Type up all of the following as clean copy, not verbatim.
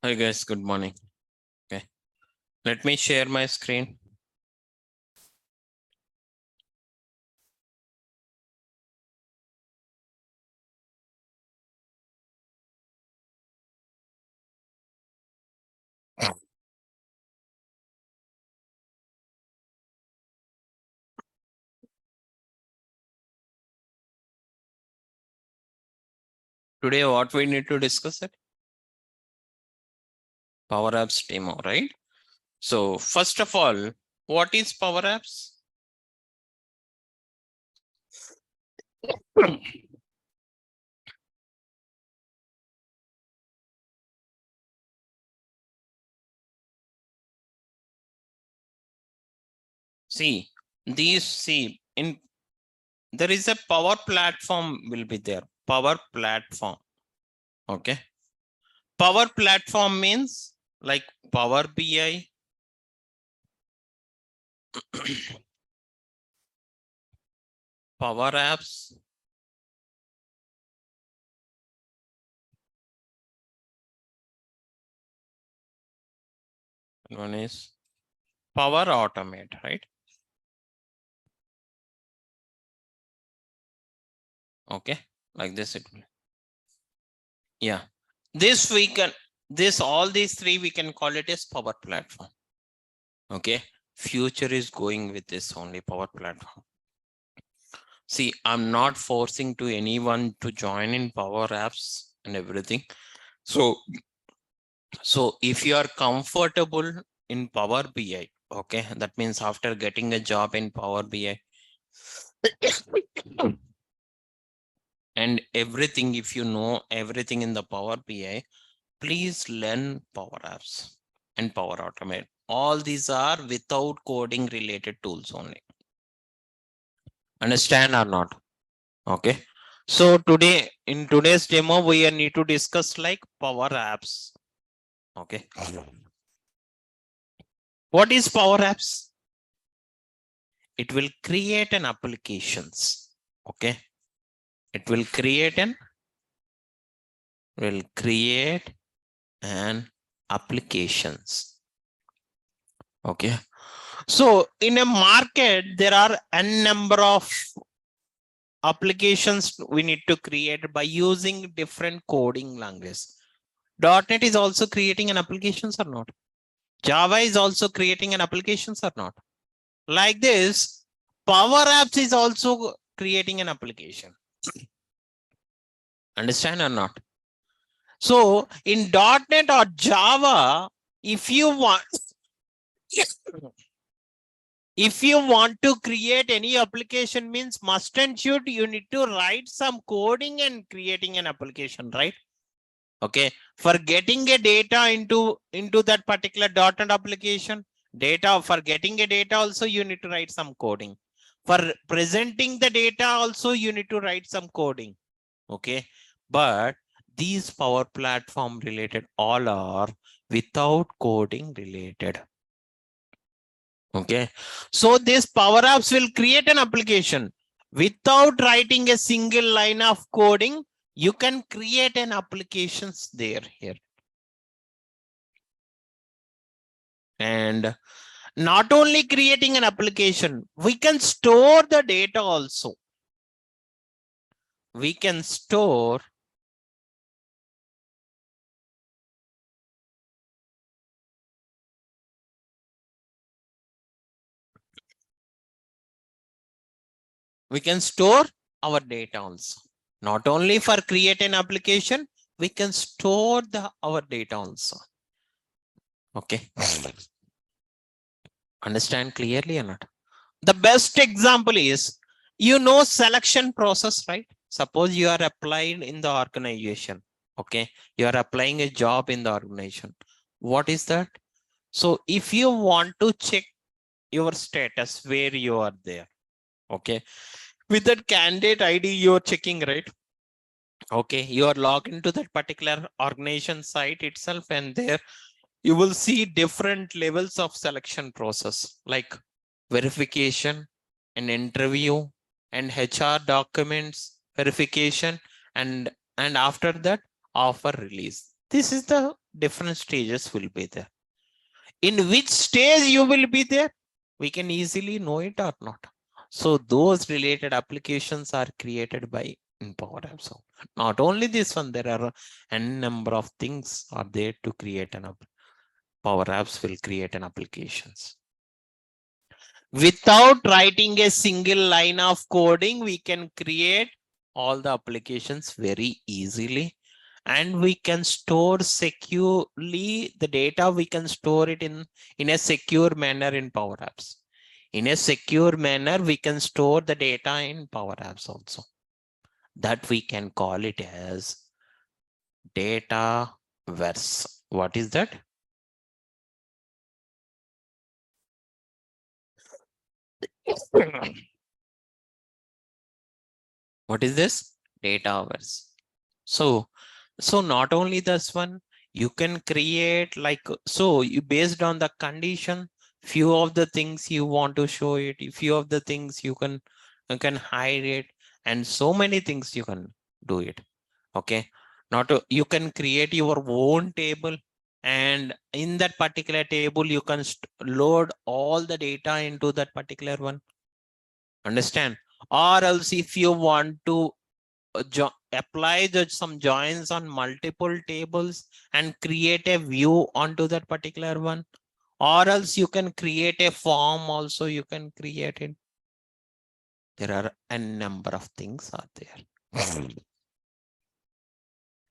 Hi guys, good morning. Okay, let me share my screen. Today, what we need to discuss it? Power Apps demo, right? So first of all, what is Power Apps? See, there is a Power Platform will be there. Power Platform. Okay. Power Platform means like Power BI. Power Apps. One is Power Automate, right? Okay, like this it will. Yeah, this we can, all these three we can call it as Power Platform. Okay, future is going with this only Power Platform. See, I'm not forcing to anyone to join in Power Apps and everything. So if you are comfortable in Power BI, okay, that means after getting a job in Power BI and everything, if you know everything in the Power BI, please learn Power Apps and Power Automate. All these are without coding related tools only. Understand or not? Okay. So today, in today's demo, we need to discuss like Power Apps. Okay. What is Power Apps? It will create an applications. Okay. It will create an applications. Okay. So in a market, there are n number of applications we need to create by using different coding languages. .NET is also creating an applications or not? Java is also creating an applications or not? Like this, Power Apps is also creating an application. Understand or not? So in .NET or Java, if you want to create any application, means must and should you need to write some coding and creating an application, right? Okay, for getting a data into that particular .NET application, for getting a data also you need to write some coding. For presenting the data also you need to write some coding. Okay, but these Power Platform related all are without coding related. Okay, so this Power Apps will create an application without writing a single line of coding. You can create an applications there here. And not only creating an application, we can store the data also. We can store our data also. Not only for create an application, we can store our data also. Okay. Understand clearly or not? The best example is, selection process, right? Suppose you are applied in the organization. Okay. You are applying a job in the organization. What is that? So if you want to check your status where you are there, okay, with that candidate ID you're checking, right? Okay, you are logged into that particular organization site itself, and there you will see different levels of selection process like verification and interview and HR documents verification, and after that offer release. This is the different stages will be there. In which stage you will be there, we can easily know it or not. So those related applications are created by in Power Apps. So not only this one, there are n number of things are there to create an app. Power Apps will create an applications. Without writing a single line of coding, we can create all the applications very easily, and we can store securely the data. We can store it in a secure manner in Power Apps. In a secure manner, we can store the data in Power Apps also. That we can call it as Dataverse. What is that? What is this? Dataverse. So not only this one, you can create like, so you based on the condition, few of the things you want to show it, few of the things you can hide it, and so many things you can do it. Okay. Not you can create your own table, and in that particular table, you can load all the data into that particular one. Understand? Or else if you want to apply some joins on multiple tables and create a view onto that particular one, or else you can create a form also, you can create it. There are a number of things are there.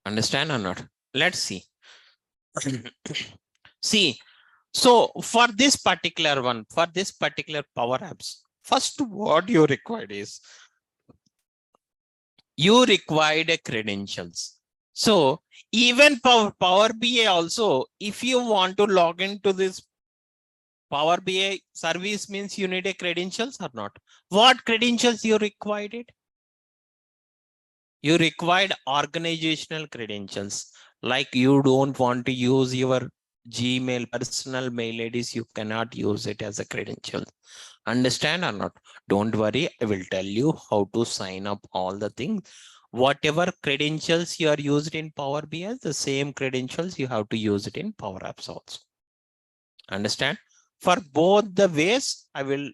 Understand or not? Let's see. See, so for this particular one, for this particular Power Apps, first what you required is you required a credentials. So even Power BI also, if you want to log into this Power BI service, means you need a credentials or not. What credentials you required it? You required organizational credentials. Like you don't want to use your Gmail personal mail IDs, you cannot use it as a credential. Understand or not? Don't worry, I will tell you how to sign up all the things. Whatever credentials you are used in Power BI, the same credentials you have to use it in Power Apps also. Understand? For both the ways, I will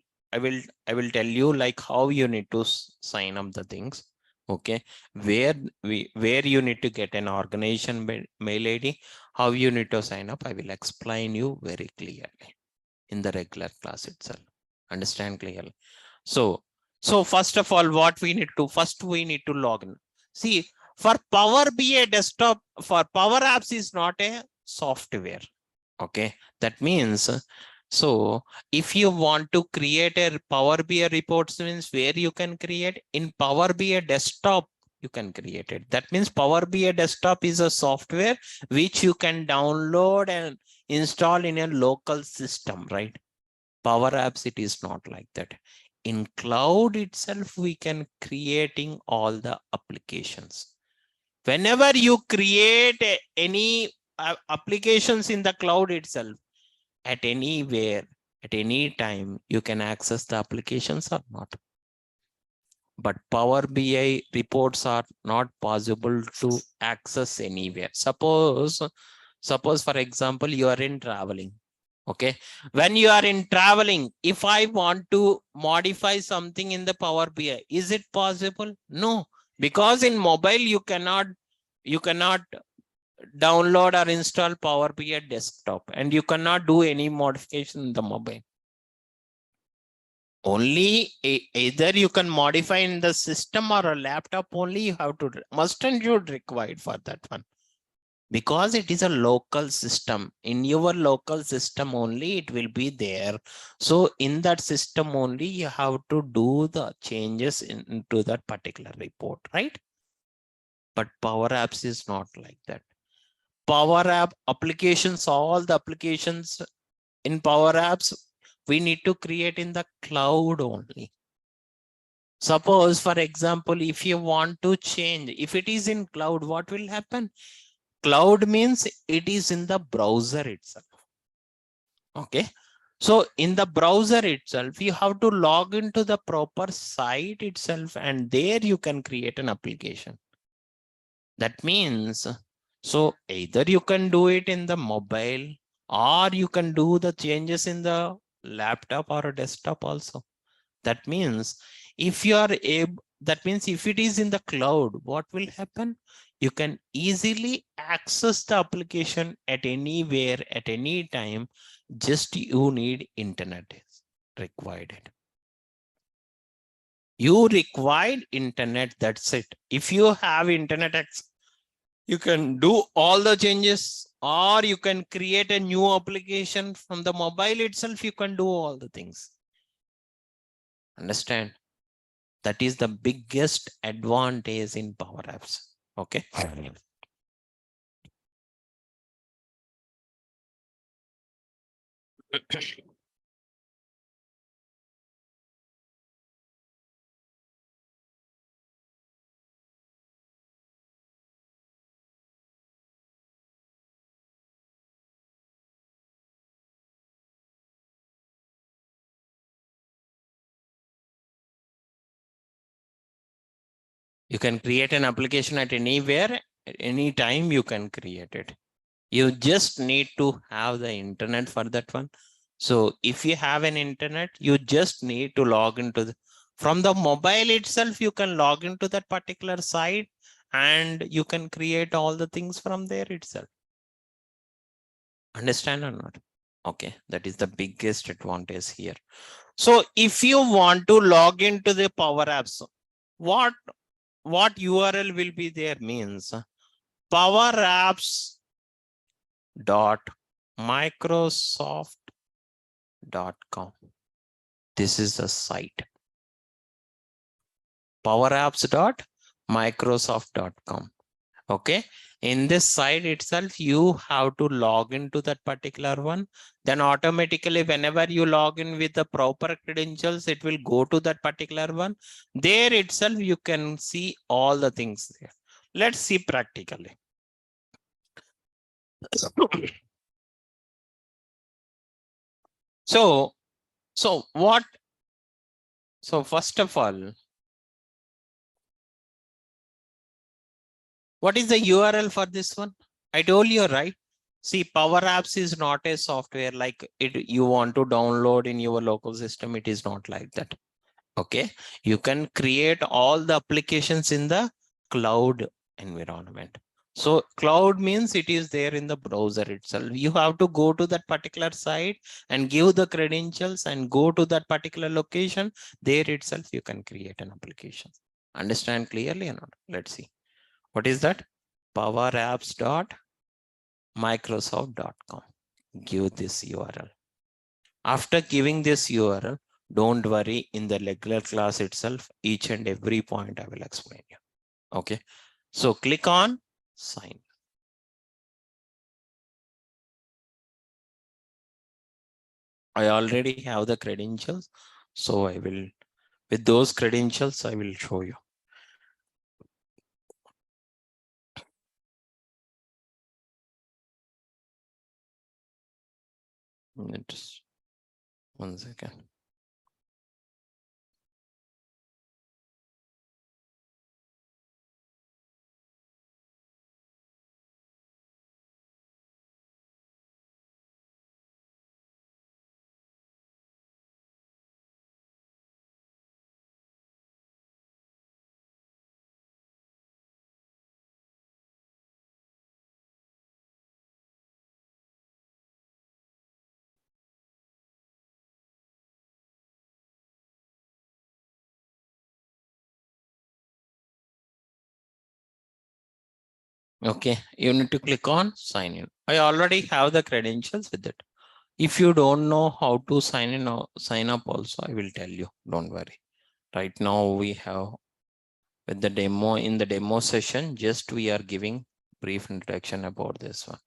tell you like how you need to sign up the things. Okay, where you need to get an organization mail ID, how you need to sign up, I will explain you very clearly in the regular class itself. Understand clearly? So first of all, what we need to first we need to log in. See, for Power BI desktop, for Power Apps is not a software. Okay, that means, so if you want to create a Power BI reports, means where you can create in Power BI desktop, you can create it. That means Power BI desktop is a software which you can download and install in a local system, right? Power Apps, it is not like that. In cloud itself, we can creating all the applications. Whenever you create any applications in the cloud itself, at anywhere, at any time, you can access the applications or not. But Power BI reports are not possible to access anywhere. Suppose for example, you are in traveling. Okay, when you are in traveling, if I want to modify something in the Power BI, is it possible? No, because in mobile you cannot download or install Power BI desktop, and you cannot do any modification in the mobile. Only either you can modify in the system or a laptop, only you have to must and should required for that one, because it is a local system. In your local system only it will be there. So in that system only you have to do the changes into that particular report, right? But Power Apps is not like that. Power App applications, all the applications in Power Apps, we need to create in the cloud only. Suppose, for example, if you want to change, if it is in cloud, what will happen? Cloud means it is in the browser itself. Okay. So in the browser itself, you have to log into the proper site itself, and there you can create an application. That means So either you can do it in the mobile, or you can do the changes in the laptop or a desktop also. That means if you are able, that means if it is in the cloud, what will happen? You can easily access the application at anywhere, at any time. Just you need internet is required. You required internet, that's it. If you have internet access, you can do all the changes, or you can create a new application from the mobile itself. You can do all the things. Understand? That is the biggest advantage in Power Apps. Okay. You can create an application at anywhere, at any time you can create it. You just need to have the internet for that one. So if you have an internet, you just need to log into from the mobile itself. You can log into that particular site and you can create all the things from there itself. Understand or not? Okay, that is the biggest advantage here. So if you want to log into the Power Apps, what URL will be there means powerapps.microsoft.com. This is the site. powerapps.microsoft.com. Okay. In this site itself, you have to log into that particular one. Then automatically, whenever you log in with the proper credentials, it will go to that particular one. There itself, you can see all the things there. Let's see practically. So what? So first of all, what is the URL for this one? I told you, right? See, Power Apps is not a software like it you want to download in your local system. It is not like that. Okay. You can create all the applications in the cloud environment. So cloud means it is there in the browser itself. You have to go to that particular site and give the credentials and go to that particular location. There itself, you can create an application. Understand clearly or not? Let's see. What is that? powerapps.microsoft.com. Give this URL. After giving this URL, don't worry, in the regular class itself, each and every point I will explain you. Okay. So click on sign. I already have the credentials. So I will, with those credentials, I will show you. Just 1 second. Okay, you need to click on sign in. I already have the credentials with it. If you don't know how to sign in or sign up also, I will tell you. Don't worry. Right now we have with the demo, in the demo session, just we are giving brief introduction about this one.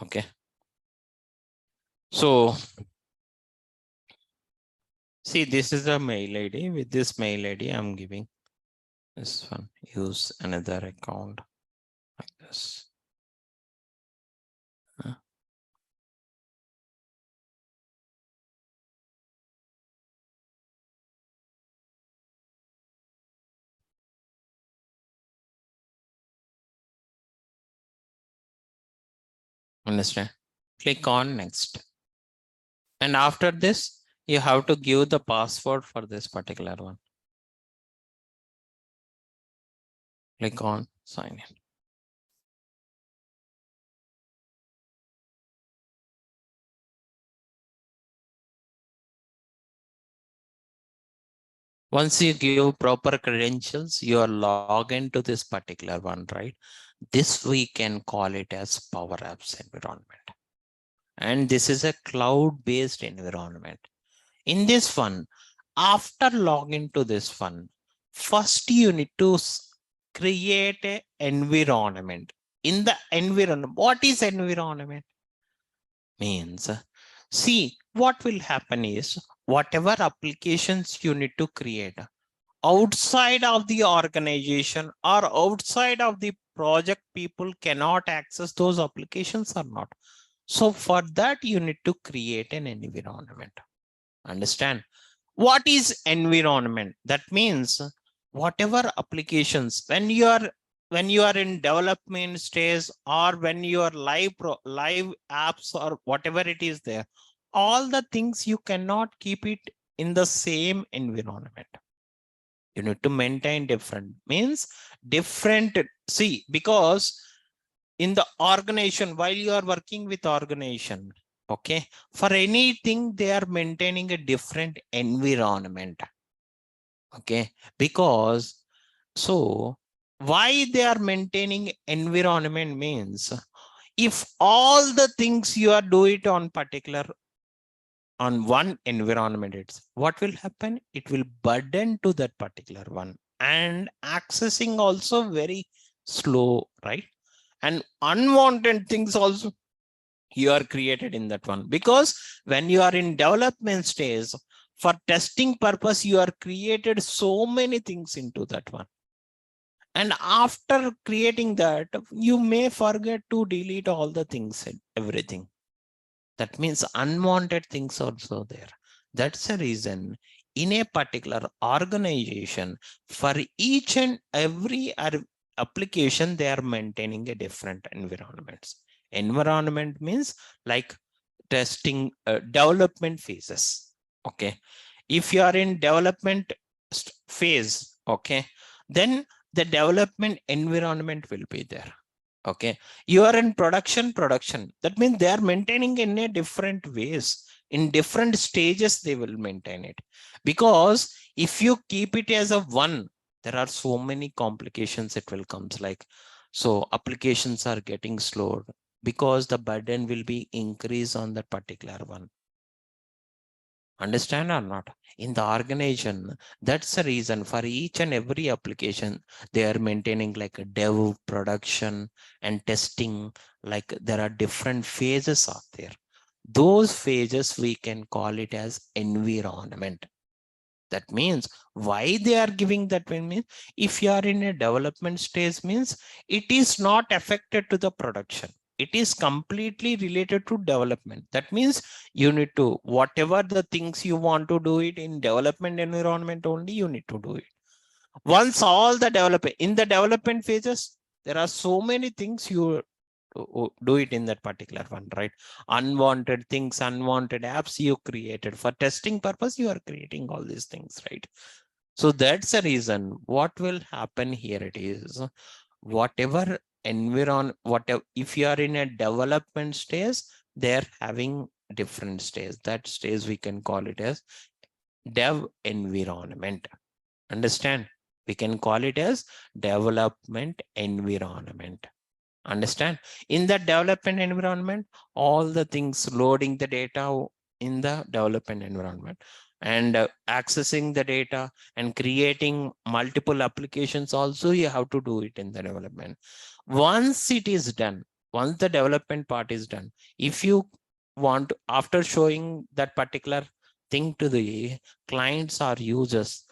Okay. So see, this is a mail ID. With this mail ID, I'm giving this one. Use another account like this. Understand? Click on next. And after this, you have to give the password for this particular one. Click on sign in. Once you give proper credentials, you are logged into this particular one, right? This we can call it as Power Apps environment. And this is a cloud-based environment. In this one, after login to this one, first you need to create an environment. In the environment, what is environment? Means, see, what will happen is whatever applications you need to create outside of the organization or outside of the project, people cannot access those applications or not. So for that, you need to create an environment. Understand? What is environment? That means whatever applications, when you are in development stage or when you are live apps or whatever it is there, all the things you cannot keep it in the same environment. You need to maintain different, means different. See, because in the organization, while you are working with organization, okay, for anything they are maintaining a different environment. Okay, because so why they are maintaining environment means, if all the things you are do it on particular on one environment, it's what will happen, it will burden to that particular one, and accessing also very slow, right? And unwanted things also you are created in that one, because when you are in development stage, for testing purpose, you are created so many things into that one. And after creating that, you may forget to delete all the things and everything. That means unwanted things also there. That's the reason in a particular organization, for each and every application, they are maintaining a different environments. Environment means like testing development phases. Okay, if you are in development phase, okay, then the development environment will be there. Okay, you are in production, that means they are maintaining in a different ways, in different stages they will maintain it, because if you keep it as a one, there are so many complications it will comes, like, so applications are getting slowed because the burden will be increased on that particular one. Understand or not? In the organization, that's the reason for each and every application, they are maintaining like a dev, production, and testing. Like there are different phases out there. Those phases we can call it as environment. That means why they are giving that means, if you are in a development stage, means it is not affected to the production. It is completely related to development. That means you need to, whatever the things you want to do it in development environment only, you need to do it. Once all the development, in the development phases, there are so many things you do it in that particular one, right? Unwanted things, unwanted apps you created for testing purpose, you are creating all these things, right? So that's the reason what will happen here. It is whatever whatever, if you are in a development stage, they're having different stage. That stage we can call it as dev environment. Understand? We can call it as development environment. Understand? In the development environment, all the things loading the data in the development environment, and accessing the data and creating multiple applications also, you have to do it in the development. Once it is done, once the development part is done, if you want to, after showing that particular thing to the clients or users,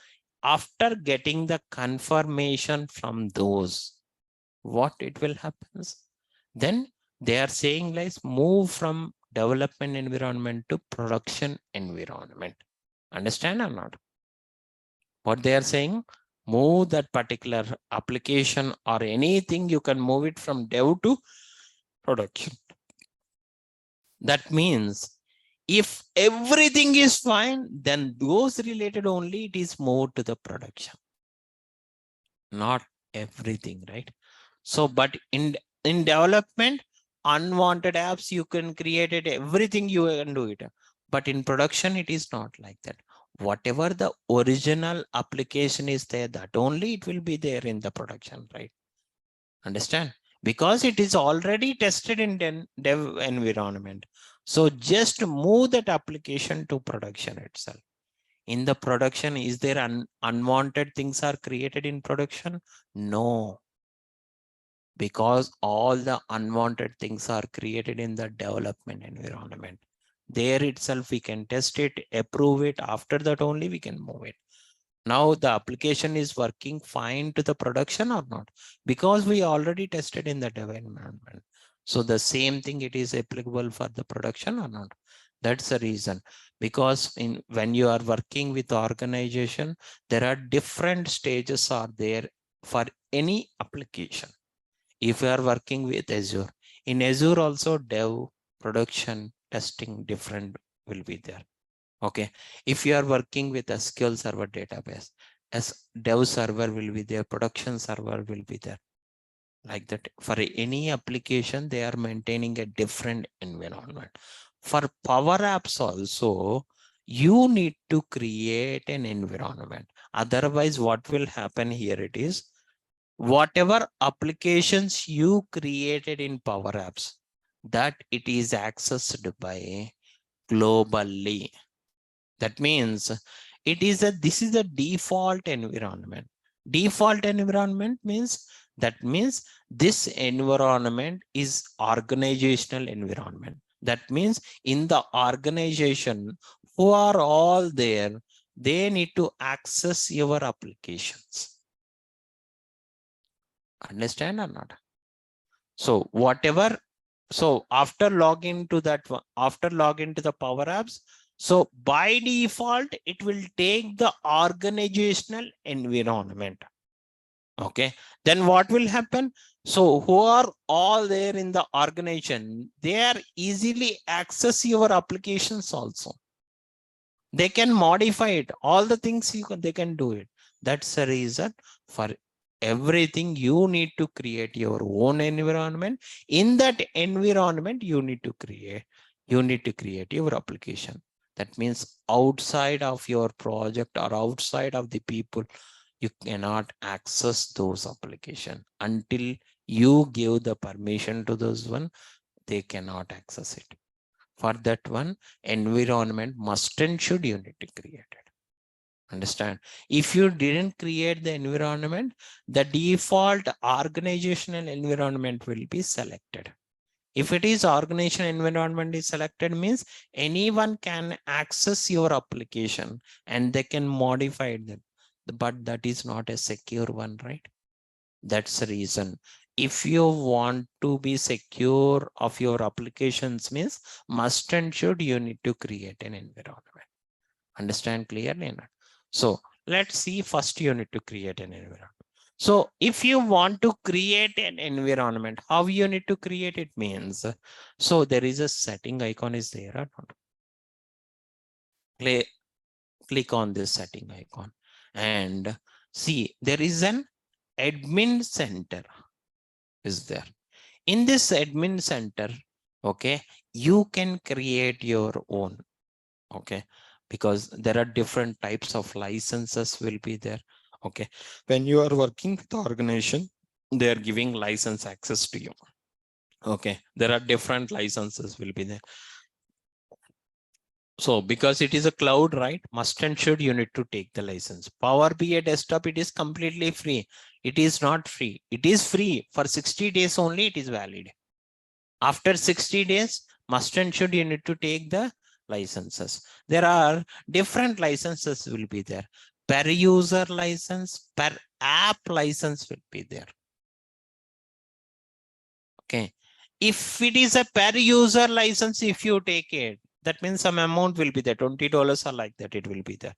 after getting the confirmation from those, what it will happen, then they are saying like move from development environment to production environment. Understand or not? What they are saying, move that particular application or anything, you can move it from dev to production. That means if everything is fine, then those related only it is moved to the production. Not everything, right? So, but in development, unwanted apps, you can create it, everything you can do it. But in production, it is not like that. Whatever the original application is there, that only it will be there in the production, right? Understand? Because it is already tested in dev environment. So just move that application to production itself. In the production, is there unwanted things are created in production? No, because all the unwanted things are created in the development environment. There itself, we can test it, approve it. After that only we can move it. Now the application is working fine to the production or not, because we already tested in the dev environment. So the same thing, it is applicable for the production or not. That's the reason, because when you are working with organization, there are different stages are there for any application. If you are working with Azure, in Azure also dev, production, testing, different will be there. Okay, if you are working with SQL Server database, as dev server will be there, production server will be there. Like that, for any application, they are maintaining a different environment. For Power Apps also, you need to create an environment. Otherwise, what will happen here it is, whatever applications you created in Power Apps, that it is accessed by globally. That means this is a default environment. Default environment means, that means this environment is organizational environment. That means in the organization who are all there, they need to access your applications. Understand or not? So whatever, so after login to that one, after login to the Power Apps, so by default, it will take the organizational environment. Okay, then what will happen? So who are all there in the organization, they are easily access your applications also. They can modify it, all the things they can do it. That's the reason, for everything you need to create your own environment. In that environment, you need to create your application. That means outside of your project or outside of the people, you cannot access those applications until you give the permission to those one. They cannot access it. For that one, environment must and should you need to create it. Understand? If you didn't create the environment, the default organizational environment will be selected. If it is organizational environment is selected, means anyone can access your application and they can modify them. But that is not a secure one, right? That's the reason. If you want to be secure of your applications, means must and should you need to create an environment. Understand clearly? So let's see, first you need to create an environment. So if you want to create an environment, how you need to create it means, so there is a setting icon is there or not? Click on this setting icon and see there is an admin center is there. In this admin center, okay, you can create your own, okay, because there are different types of licenses will be there. Okay, when you are working with the organization, they are giving license access to you. Okay, there are different licenses will be there. So because it is a cloud, right, must and should you need to take the license. Power BI desktop, it is completely free. It is not free. It is free for 60 days only. It is valid. After 60 days, must and should you need to take the licenses. There are different licenses will be there. Per user license, per app license will be there. Okay. If it is a per user license, if you take it, that means some amount will be there, $20 or like that, it will be there.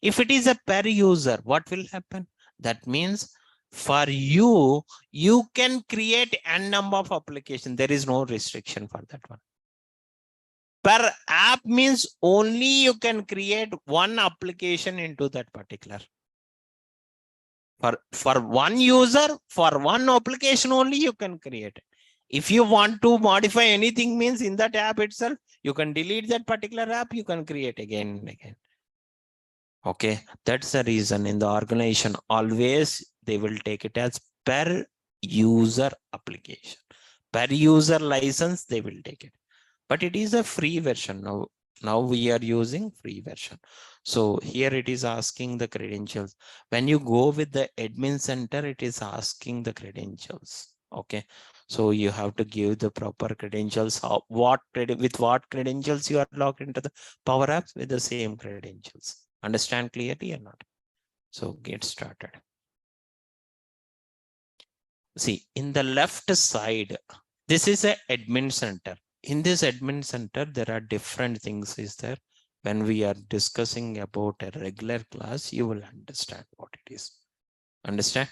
If it is a per user, what will happen? That means for you, you can create n number of applications. There is no restriction for that one. Per app means only you can create one application into that particular. For one user, for one application only you can create it. If you want to modify anything means in that app itself, you can delete that particular app, you can create again and again. Okay, that's the reason in the organization, always they will take it as per user application. Per user license, they will take it. But it is a free version now. Now we are using free version. So here it is asking the credentials. When you go with the admin center, it is asking the credentials. Okay, so you have to give the proper credentials. With what credentials you are logged into the Power Apps, with the same credentials. Understand clearly or not? So get started. See, in the left side, this is a admin center. In this admin center, there are different things is there. When we are discussing about a regular class, you will understand what it is. Understand?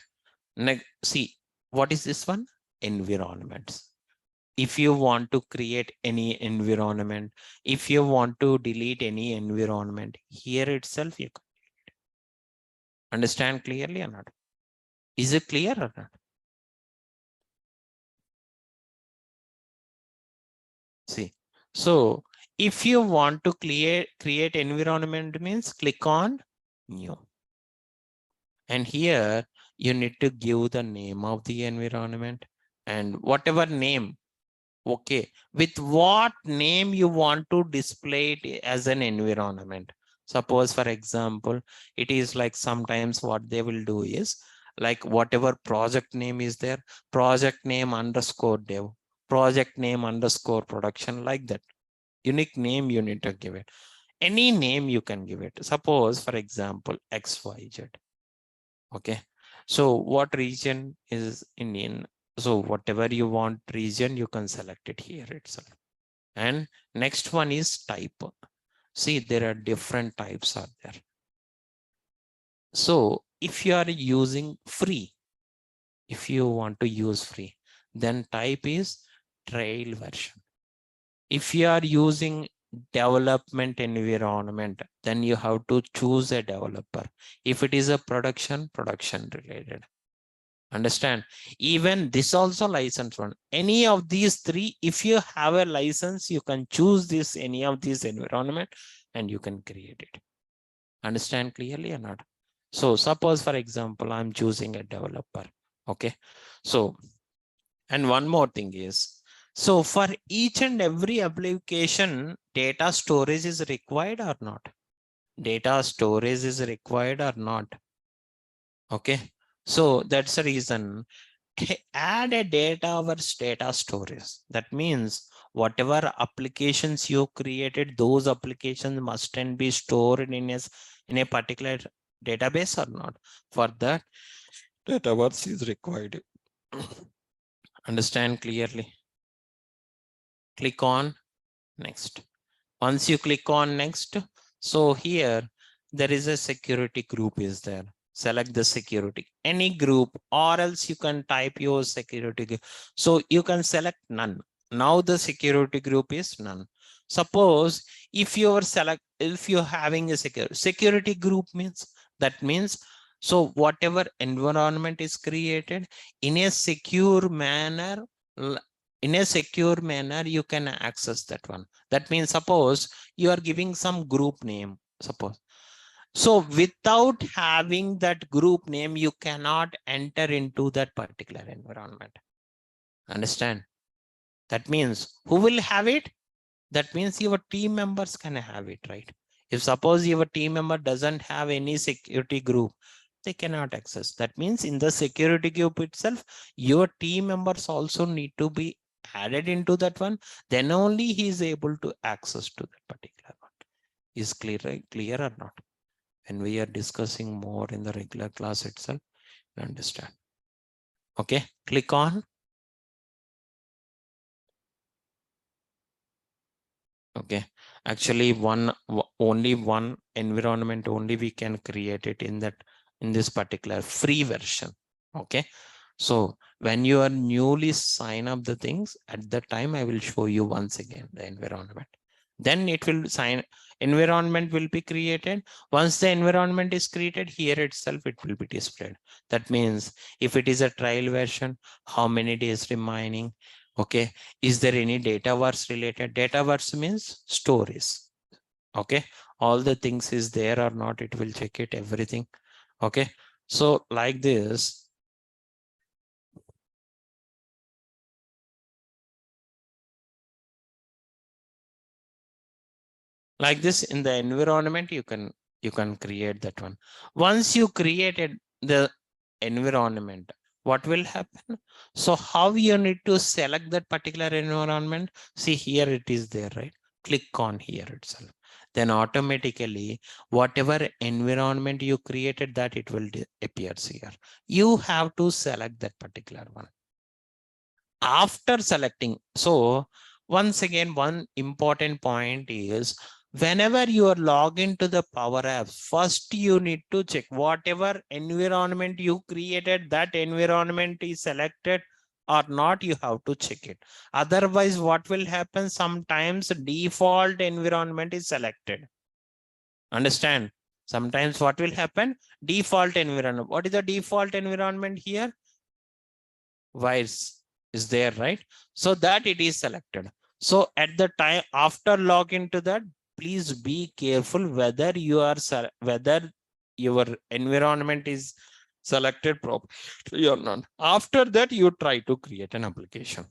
Next, see, what is this one? Environments. If you want to create any environment, if you want to delete any environment, here itself you can. Understand clearly or not? Is it clear or not? See, so if you want to create environment means click on new. And here you need to give the name of the environment and whatever name. Okay, with what name you want to display it as an environment. Suppose, for example, it is like sometimes what they will do is like whatever project name is there, project name underscore dev, project name underscore production, like that. Unique name you need to give it. Any name you can give it. Suppose, for example, XYZ. Okay, so what region is Indian? So whatever you want region, you can select it here itself. And next one is type. See, there are different types out there. So if you are using free, if you want to use free, then type is trial version. If you are using development environment, then you have to choose a developer. If it is a production related. Understand? Even this also license one. Any of these three, if you have a license, you can choose this, any of these environment, and you can create it. Understand clearly or not? So suppose, for example, I'm choosing a developer. Okay. So, and one more thing is, so for each and every application, data storage is required or not? Data storage is required or not? Okay. So that's the reason. Add a data storage. That means whatever applications you created, those applications must be stored in a particular database or not. For that, Dataverse is required. Understand clearly? Click on next. Once you click on next, so here there is a security group is there. Select the security, any group, or else you can type your security group. So you can select none. Now the security group is none. Suppose if you're having a security group means, that means, so whatever environment is created in a secure manner, you can access that one. That means suppose you are giving some group name, suppose. So without having that group name, you cannot enter into that particular environment. Understand? That means who will have it? That means your team members can have it, right? If suppose your team member doesn't have any security group, they cannot access. That means in the security group itself, your team members also need to be added into that one. Then only he is able to access to that particular one. Is clear or not? When we are discussing more in the regular class itself, you understand. Okay, click on. Okay, actually only one environment only we can create it in this particular free version. Okay, so when you are newly sign up the things, at the time I will show you once again the environment. Then it will sign, environment will be created. Once the environment is created, here itself it will be displayed. That means if it is a trial version, how many days remaining? Okay, is there any data verse related? Data verse means stories. Okay, all the things is there or not, it will check it, everything. Okay, so like this, like this in the environment, you can create that one. Once you created the environment, what will happen? So how you need to select that particular environment? See, here it is there, right? Click on here itself. Then automatically whatever environment you created, that it will appears here. You have to select that particular one. After selecting, so once again, one important point is, whenever you are log into the Power Apps, first you need to check whatever environment you created, that environment is selected or not, you have to check it. Otherwise, what will happen? Sometimes default environment is selected. Understand? Sometimes what will happen? Default environment. What is the default environment here? Wires is there, right? So that it is selected. So at the time after login to that, please be careful whether you are whether your environment is selected properly or not. After that, you try to create an application.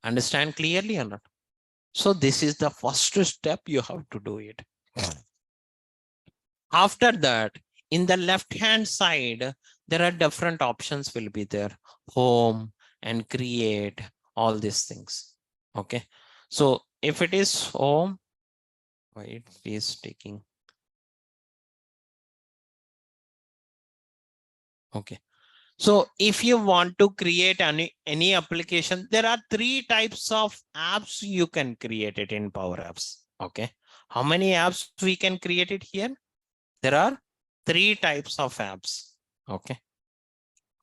Understand clearly or not? So this is the first step, you have to do it. After that, in the left hand side, there are different options will be there. Home and create, all these things. Okay. So if it is home, why it is taking. Okay. So if you want to create any application, there are 3 types of apps you can create it in Power Apps. Okay. How many apps we can create it here? There are 3 types of apps. Okay.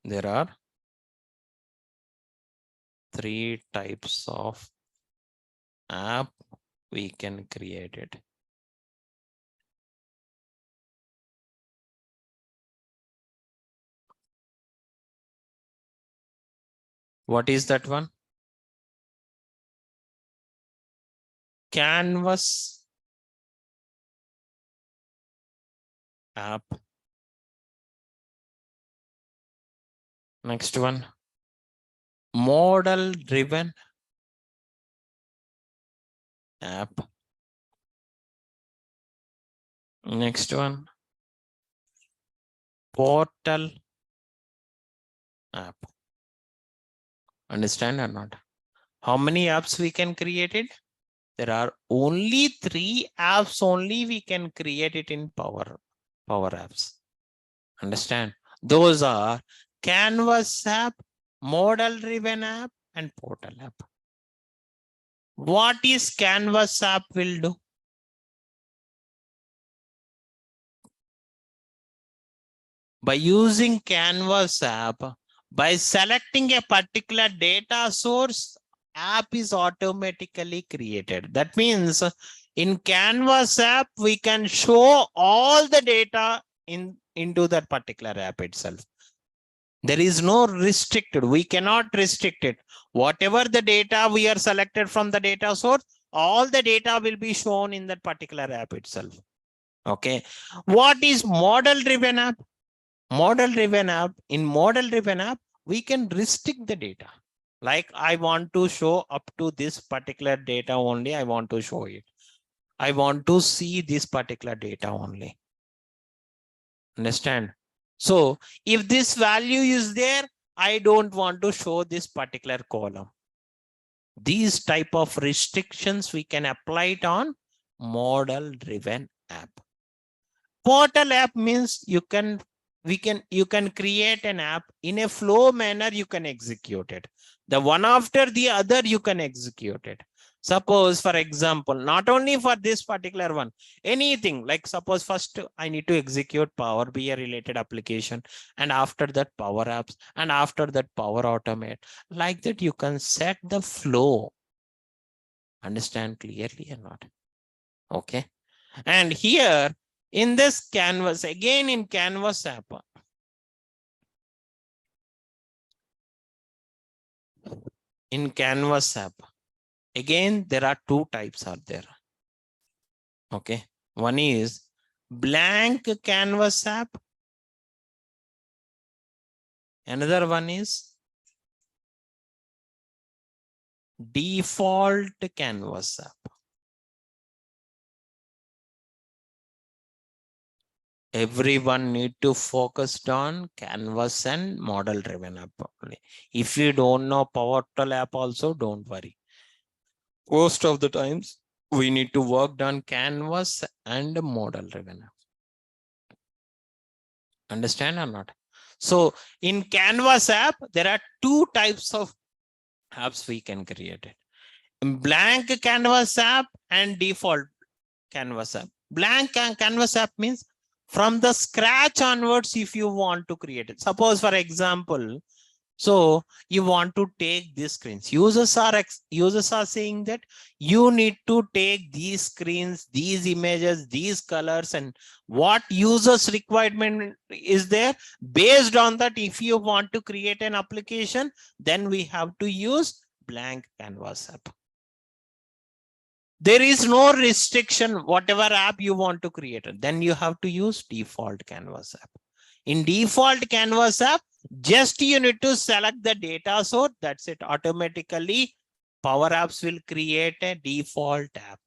There are 3 types of app we can create it. What is that one? Canvas app. Next one, model driven app. Next one, portal app. Understand or not? How many apps we can create it? There are only 3 apps only we can create it in Power Apps. Understand? Those are Canvas app, model driven app, and portal app. What is Canvas app will do? By using Canvas app, by selecting a particular data source, app is automatically created. That means in Canvas app, we can show all the data into that particular app itself. There is no restricted. We cannot restrict it. Whatever the data we are selected from the data source, all the data will be shown in that particular app itself. Okay. What is model driven app? Model driven app, in model driven app, we can restrict the data. Like I want to show up to this particular data only, I want to show it. I want to see this particular data only. Understand? So if this value is there, I don't want to show this particular column. These type of restrictions we can apply it on model driven app. Portal app means you can create an app in a flow manner, you can execute it. The one after the other, you can execute it. Suppose, for example, not only for this particular one, anything like suppose first I need to execute Power BI related application, and after that Power Apps, and after that Power Automate. Like that, you can set the flow. Understand clearly or not? Okay. And here in this canvas, again in Canvas app, in Canvas app, again, there are two types are there. Okay. One is blank Canvas app. Another one is default Canvas app. Everyone need to focus on Canvas and model driven app only. If you don't know PowerTool app also, don't worry. Most of the times we need to work on Canvas and model driven app. Understand or not? So in Canvas app, there are two types of apps we can create it. Blank Canvas app and default Canvas app. Blank Canvas app means from the scratch onwards, if you want to create it. Suppose, for example, so you want to take these screens. Users are saying that you need to take these screens, these images, these colors, and what users requirement is there. Based on that, if you want to create an application, then we have to use blank Canvas app. There is no restriction, whatever app you want to create, then you have to use default Canvas app. In default Canvas app, just you need to select the data source, that's it. Automatically, Power Apps will create a default app.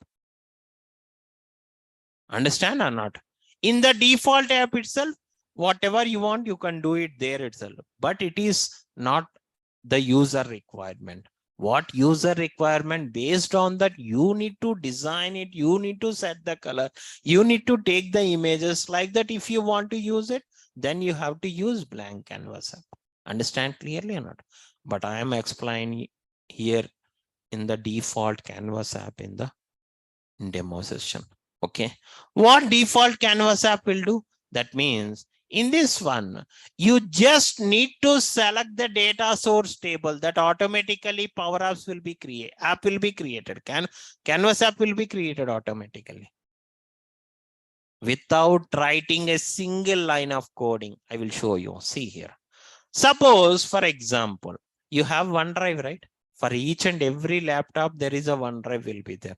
Understand or not? In the default app itself, whatever you want, you can do it there itself. But it is not the user requirement. What user requirement, based on that, you need to design it, you need to set the color, you need to take the images like that. If you want to use it, then you have to use blank Canvas app. Understand clearly or not? But I am explaining here in the default Canvas app in the demo session. Okay, what default Canvas app will do? That means in this one, you just need to select the data source table that automatically Power Apps will be created. App will be created. Canvas app will be created automatically without writing a single line of coding. I will show you. See here. Suppose, for example, you have OneDrive, right? For each and every laptop, there is a OneDrive will be there.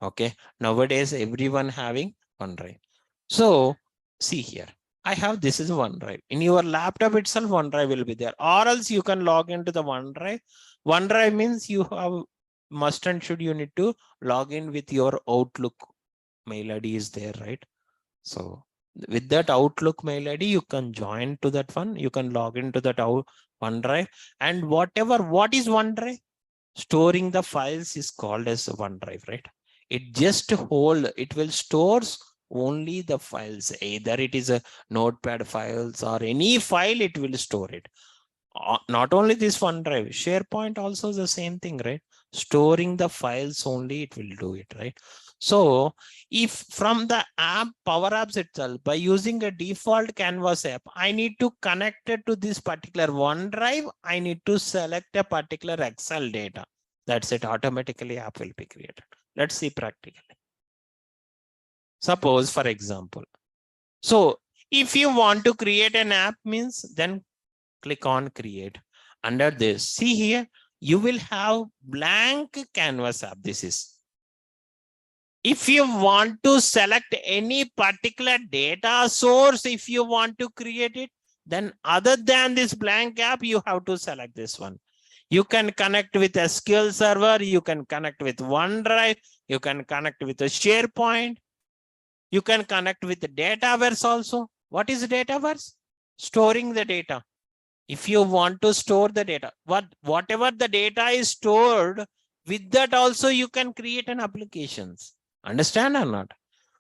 Okay. Nowadays, everyone having OneDrive. So see here. I have this is OneDrive. In your laptop itself, OneDrive will be there. Or else you can log into the OneDrive. OneDrive means you have must and should you need to log in with your Outlook mail ID is there, right? So with that Outlook mail ID, you can join to that one. You can log into that OneDrive, and what is OneDrive? Storing the files is called as OneDrive, right? It just it will stores only the files, either it is a notepad files or any file, it will store it. Not only this OneDrive, SharePoint also the same thing, right? Storing the files only, it will do it, right? So if from the app Power Apps itself, by using a default Canvas app, I need to connect it to this particular OneDrive. I need to select a particular Excel data. That's it. Automatically app will be created. Let's see practically. Suppose, for example, so if you want to create an app means, then click on create. Under this, see here, you will have blank Canvas app. This is. If you want to select any particular data source, if you want to create it, then other than this blank app, you have to select this one. You can connect with SQL Server, you can connect with OneDrive, you can connect with a SharePoint, you can connect with the Dataverse also. What is Dataverse? Storing the data. If you want to store the data, whatever the data is stored, with that also you can create an applications. Understand or not?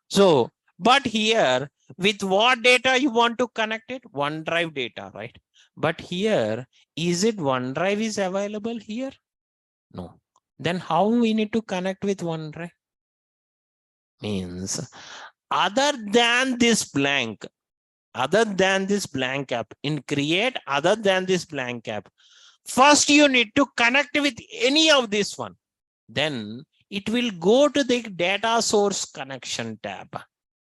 So, but here, with what data you want to connect it? OneDrive data, right? But here, is it OneDrive is available here? No. Then how we need to connect with OneDrive? Means, other than this blank app, in create other than this blank app, first you need to connect with any of this one. Then it will go to the data source connection tab.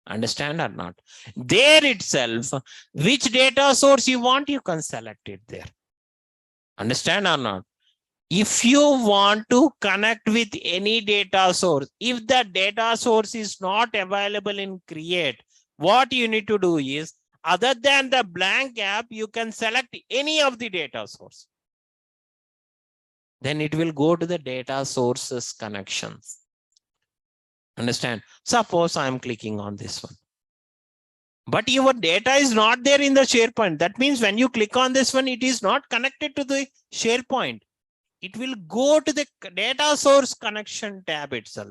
Understand or not? There itself, which data source you want, you can select it there. Understand or not? If you want to connect with any data source, if the data source is not available in Create, what you need to do is, other than the blank app, you can select any of the data source. Then it will go to the data sources connections. Understand? Suppose I am clicking on this one. But your data is not there in the SharePoint. That means when you click on this one, it is not connected to the SharePoint. It will go to the data source connection tab itself.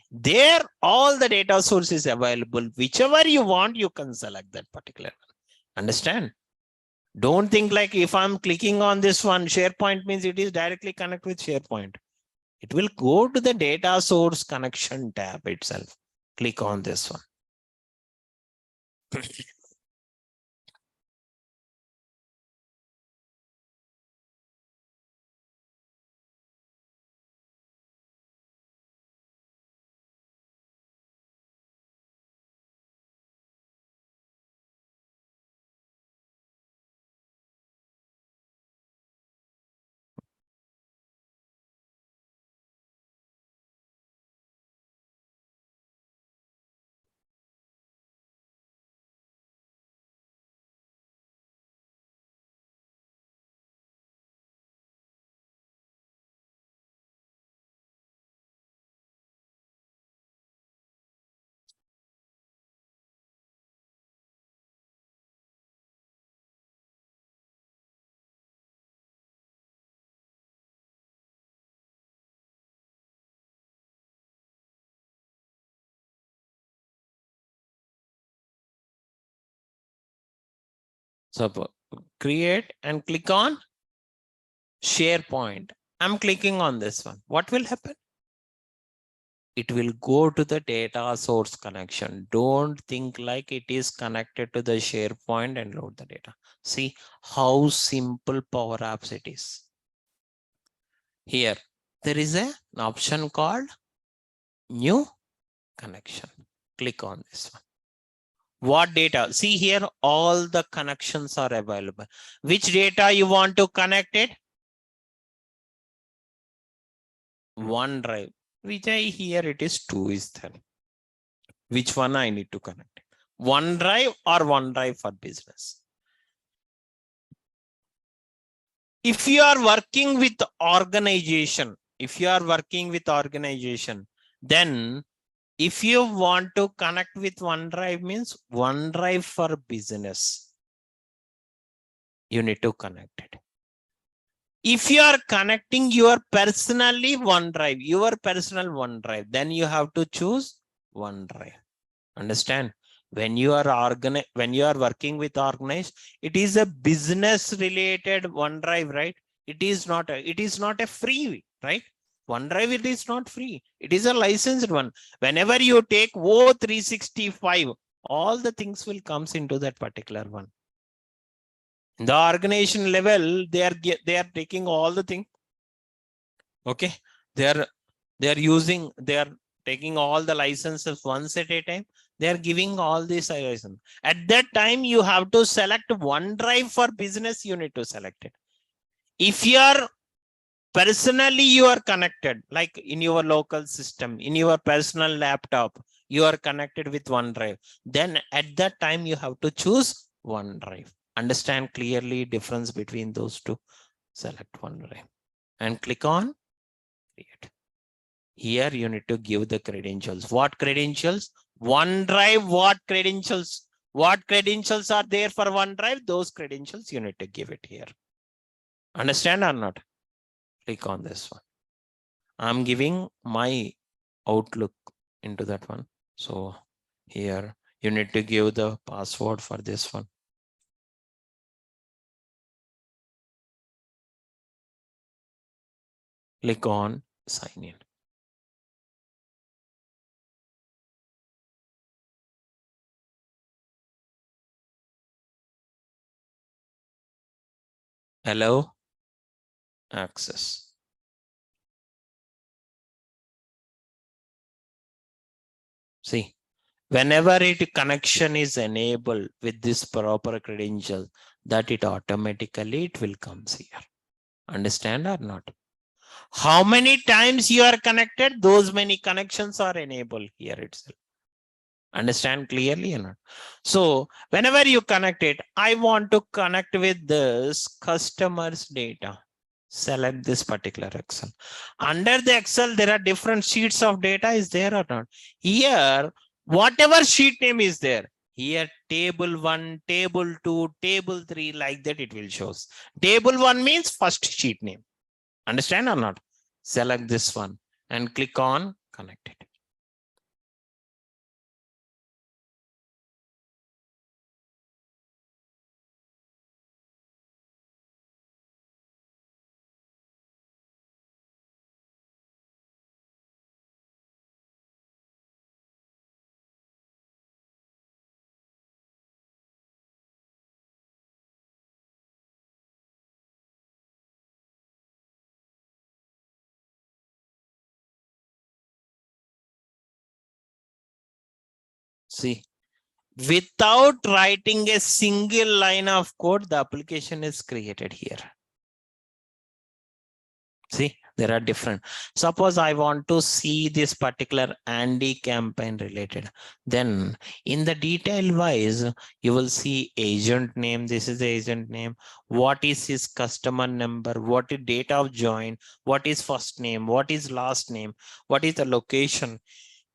There, all the data source is available. Whichever you want, you can select that particular one. Understand? Don't think like if I'm clicking on this one, SharePoint means it is directly connected with SharePoint. It will go to the data source connection tab itself. Click on this one. So create and click on SharePoint. I'm clicking on this one. What will happen? It will go to the data source connection. Don't think like it is connected to the SharePoint and load the data. See how simple Power Apps it is. Here, there is an option called New Connection. Click on this one. What data? See here, all the connections are available. Which data you want to connect it? OneDrive. Which here it is 2 is there. Which one I need to connect? OneDrive or OneDrive for Business? If you are working with organization, then if you want to connect with OneDrive means OneDrive for Business, you need to connect it. If you are connecting your personal OneDrive, then you have to choose OneDrive. Understand? When you are working with organized, it is a business related OneDrive, right? It is not a free, right? OneDrive, it is not free. It is a licensed one. Whenever you take O365, all the things will comes into that particular one. In the organization level, they are taking all the thing. Okay, they are taking all the licenses once at a time. They are giving all these licenses. At that time, you have to select OneDrive for Business. You need to select it. If you are personally you are connected, like in your local system, in your personal laptop, you are connected with OneDrive. Then at that time, you have to choose OneDrive. Understand clearly difference between those two. Select OneDrive and click on Create. Here you need to give the credentials. What credentials? OneDrive, what credentials? What credentials are there for OneDrive? Those credentials you need to give it here. Understand or not? Click on this one. I'm giving my Outlook into that one. So here you need to give the password for this one. Click on sign in. Allow access. See, whenever it connection is enabled with this proper credential, that it automatically it will comes here. Understand or not? How many times you are connected, those many connections are enabled here itself. Understand clearly or not? So whenever you connect it, I want to connect with this customer's data. Select this particular Excel. Under the Excel, there are different sheets of data. Is there or not? Here, whatever sheet name is there, here table 1, table 2, table 3, like that it will shows. Table 1 means first sheet name. Understand or not? Select this one and click on connect it. See, without writing a single line of code, the application is created here. See, there are different. Suppose I want to see this particular Andy campaign related. Then in the detail wise, you will see agent name. This is the agent name. What is his customer number? What is date of join? What is first name? What is last name? What is the location?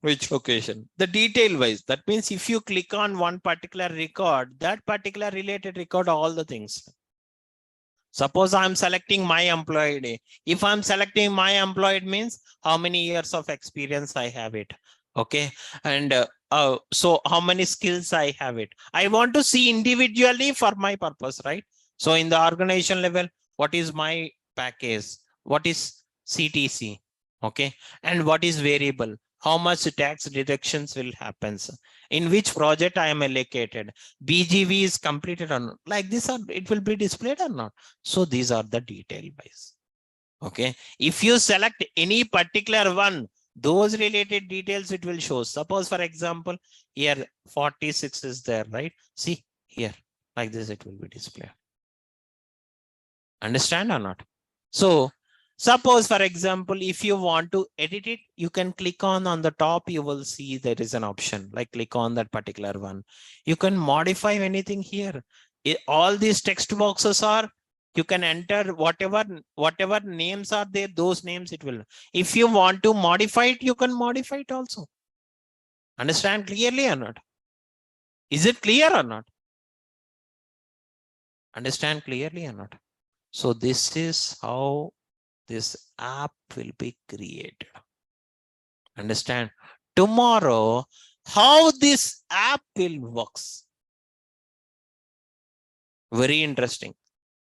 Which location? The detail wise. That means if you click on one particular record, that particular related record, all the things. Suppose I'm selecting my employee. If I'm selecting my employee, means how many years of experience I have it. Okay. And so how many skills I have it. I want to see individually for my purpose, right? So in the organization level, what is my package? What is CTC? Okay. And what is variable? How much tax deductions will happen? In which project I am allocated? BGV is completed or not? Like this, or it will be displayed or not? So these are the detail wise. Okay. If you select any particular one, those related details it will show. Suppose, for example, here 46 is there, right? See here, like this, it will be displayed. Understand or not? So suppose, for example, if you want to edit it, you can click on the top, you will see there is an option, like click on that particular one. You can modify anything here. All these text boxes are, you can enter whatever names are there, those names it will. If you want to modify it, you can modify it also. Understand clearly or not? Is it clear or not? Understand clearly or not? So this is how this app will be created. Understand? Tomorrow, how this app will works. Very interesting.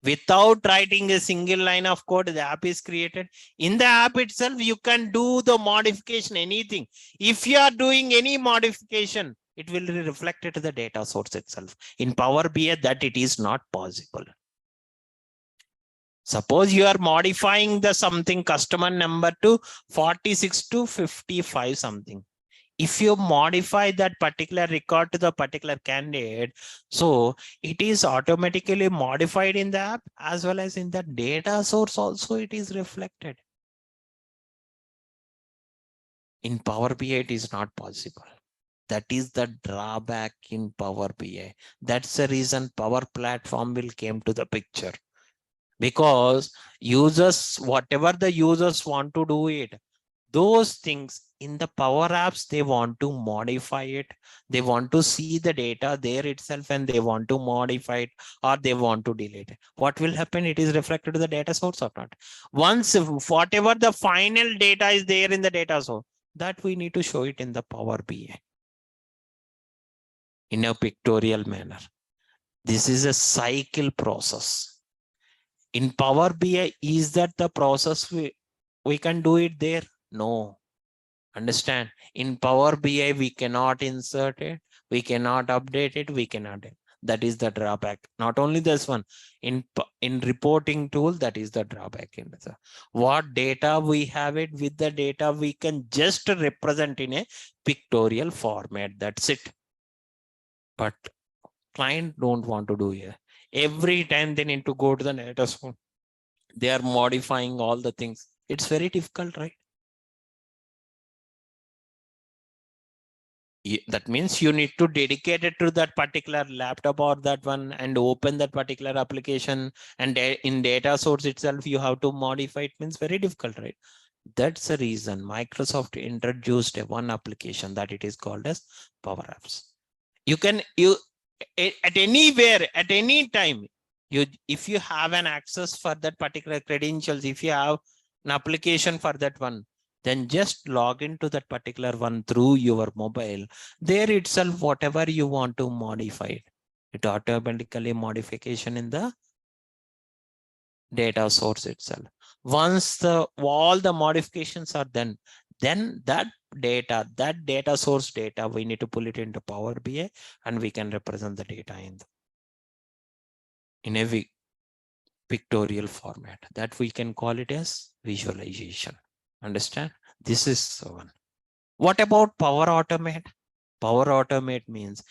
Without writing a single line of code, the app is created. In the app itself, you can do the modification, anything. If you are doing any modification, it will be reflected to the data source itself. In Power BI, that it is not possible. Suppose you are modifying the something customer number to 46 to 55 something. If you modify that particular record to the particular candidate, so it is automatically modified in the app as well as in the data source also it is reflected. In Power BI, it is not possible. That is the drawback in Power BI. That's the reason Power Platform will came to the picture. Because users, whatever the users want to do it, those things in the Power Apps, they want to modify it. They want to see the data there itself and they want to modify it or they want to delete it. What will happen? It is reflected to the data source or not. Once whatever the final data is there in the data source, that we need to show it in the Power BI in a pictorial manner. This is a cycle process. In Power BI, is that the process we can do it there? No. Understand? In Power BI, we cannot insert it. We cannot update it. We cannot. That is the drawback. Not only this one, in reporting tool, that is the drawback. In the, what data we have it, with the data we can just represent in a pictorial format. That's it. But client don't want to do it. Every time they need to go to the data source, they are modifying all the things. It's very difficult, right? That means you need to dedicate it to that particular laptop or that one and open that particular application, and in data source itself you have to modify it. Means very difficult, right? That's the reason Microsoft introduced one application that it is called as Power Apps. You can at anywhere at any time, if you have an access for that particular credentials, if you have an application for that one, then just log into that particular one through your mobile. There itself, whatever you want to modify it automatically modification in the data source itself. Once all the modifications are done, then that data source data, we need to pull it into Power BI, and we can represent the data in a pictorial format. That we can call it as visualization. Understand? This is one. What about Power Automate? Power Automate means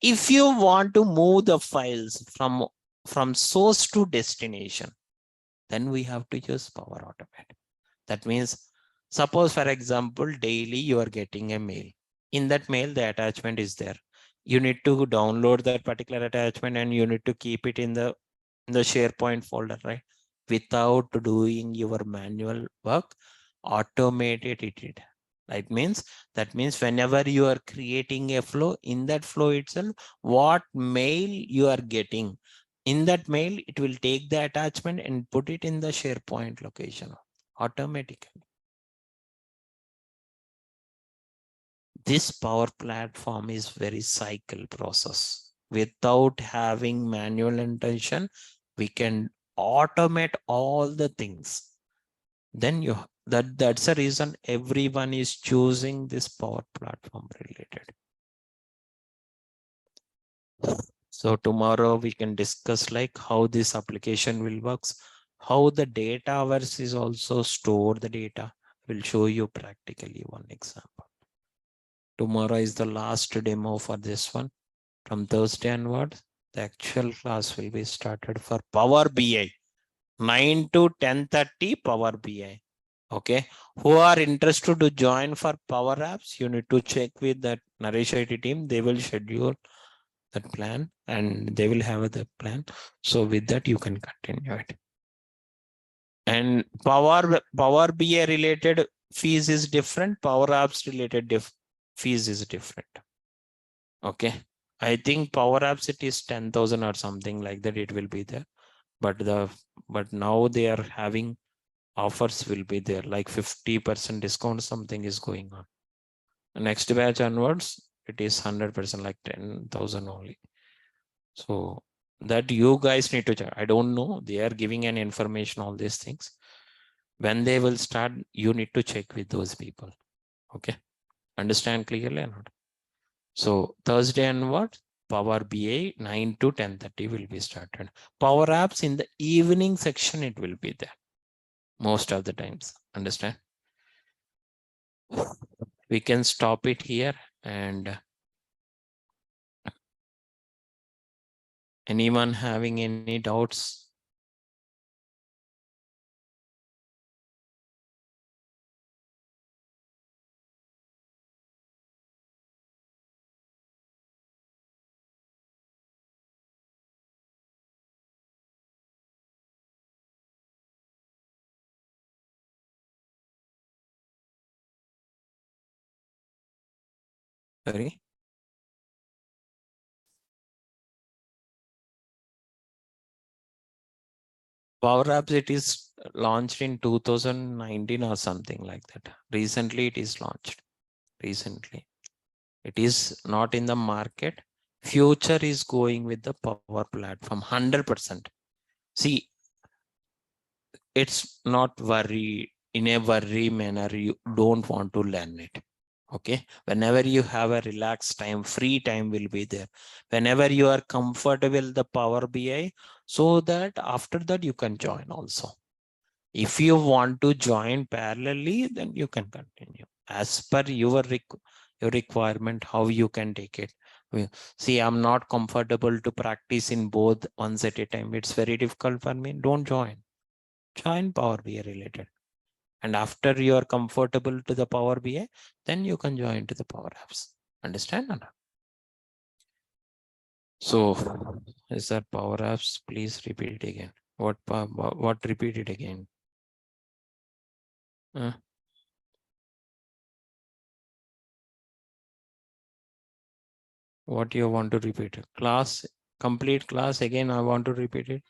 if you want to move the files from source to destination, then we have to use Power Automate. That means, suppose for example, daily you are getting a mail. In that mail, the attachment is there. You need to download that particular attachment and you need to keep it in the SharePoint folder, right? Without doing your manual work, automated it. That means whenever you are creating a flow, in that flow itself, what mail you are getting, in that mail, it will take the attachment and put it in the SharePoint location automatically. This Power Platform is very cycle process. Without having manual intention, we can automate all the things. Then that's the reason everyone is choosing this Power Platform related. So tomorrow we can discuss like how this application will works, how the data verse is also store the data. We'll show you practically one example. Tomorrow is the last demo for this one. From Thursday onwards, the actual class will be started for Power BI. 9 to 10:30 Power BI. Okay. Who are interested to join for Power Apps, you need to check with that Naresh IT team. They will schedule that plan and they will have the plan. So with that, you can continue it. And Power BI related fees is different. Power Apps related fees is different. Okay. I think Power Apps, it is 10,000 or something like that. It will be there. But now they are having offers will be there, like 50% discount, something is going on. Next batch onwards, it is 100%, like 10,000 only. So that you guys need to check. I don't know. They are giving an information, all these things. When they will start, you need to check with those people. Okay. Understand clearly or not? So Thursday onwards, Power BI 9 to 10:30 will be started. Power Apps in the evening section, it will be there most of the times. Understand? We can stop it here. And anyone having any doubts? Sorry. Power Apps, it is launched in 2019 or something like that. Recently, it is launched. Recently. It is not in the market. Future is going with the Power Platform 100%. See, it's not worry in a worry manner. You don't want to learn it. Okay, whenever you have a relaxed time, free time will be there. Whenever you are comfortable the Power BI, so that after that you can join also. If you want to join parallelly, then you can continue as per your requirement, how you can take it. See, I'm not comfortable to practice in both once at a time. It's very difficult for me. Don't join. Join Power BI related. And after you are comfortable to the Power BI, then you can join to the Power Apps. Understand or not? So, is that Power Apps? Please repeat it again. What repeat it again? What you want to repeat? Class, complete class again. I want to repeat it.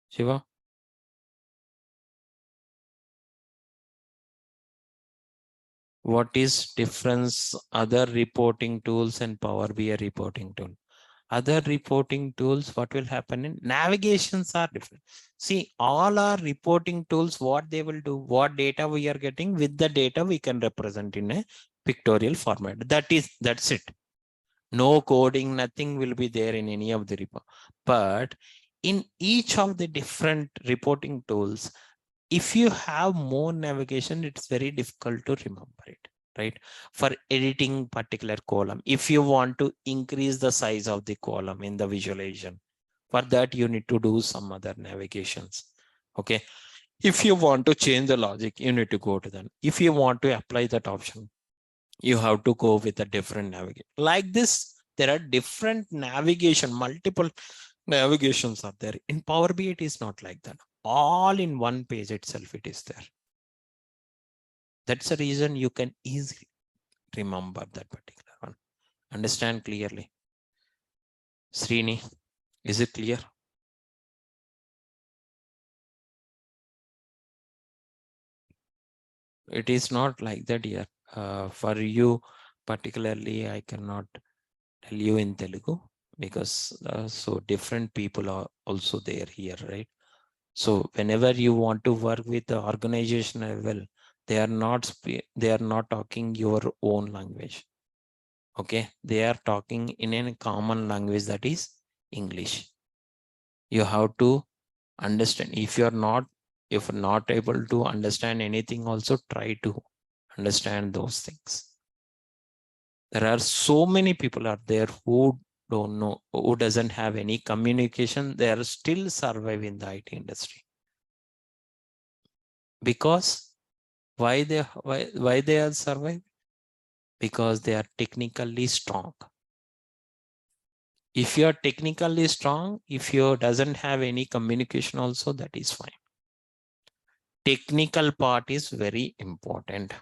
Shiva? What is difference other reporting tools and Power BI reporting tool? Other reporting tools, what will happen in navigations are different. See, all our reporting tools, what they will do, what data we are getting, with the data we can represent in a pictorial format. That's it. No coding, nothing will be there in any of the report. But in each of the different reporting tools, if you have more navigation, it's very difficult to remember it, right? For editing particular column, if you want to increase the size of the column in the visualization, for that you need to do some other navigations. Okay, if you want to change the logic, you need to go to them. If you want to apply that option, you have to go with a different navigation. Like this, there are different navigation, multiple navigations are there. In Power BI, it is not like that. All in one page itself, it is there. That's the reason you can easily remember that particular one. Understand clearly? Srini, is it clear? It is not like that here. For you, particularly, I cannot tell you in Telugu because so different people are also there here, right? So whenever you want to work with the organization level, they are not talking your own language. Okay, they are talking in a common language, that is English. You have to understand. If you're not able to understand anything, also try to understand those things. There are so many people out there who don't know, who doesn't have any communication. They are still surviving the IT industry. Because why they are surviving? Because they are technically strong. If you are technically strong, if you doesn't have any communication also, that is fine. Technical part is very important.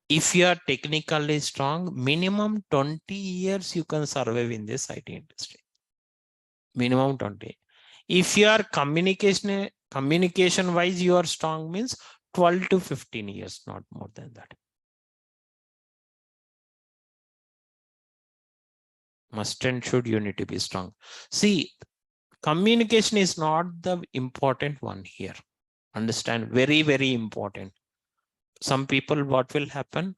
If you are technically strong, minimum 20 years you can survive in this IT industry. Minimum 20. If you are communication wise, you are strong, means 12 to 15 years, not more than that. Must and should, you need to be strong. See, communication is not the important one here. Understand? Very, very important. Some people, what will happen?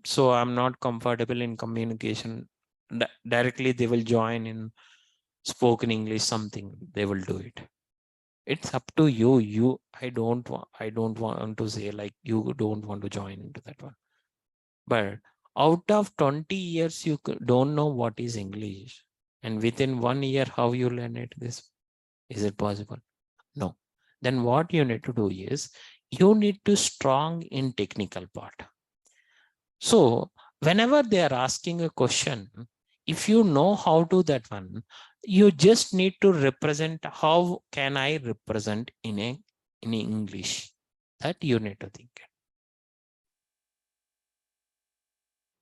So I'm not comfortable in communication. Directly they will join in spoken English, something, they will do it. It's up to you. I don't want to say like you don't want to join into that one. But out of 20 years, you don't know what is English. And within 1 year, how you learn it? Is it possible? No. Then what you need to do is you need to strong in technical part. So whenever they are asking a question, if you know how to that one, you just need to represent. How can I represent in English? That you need to think.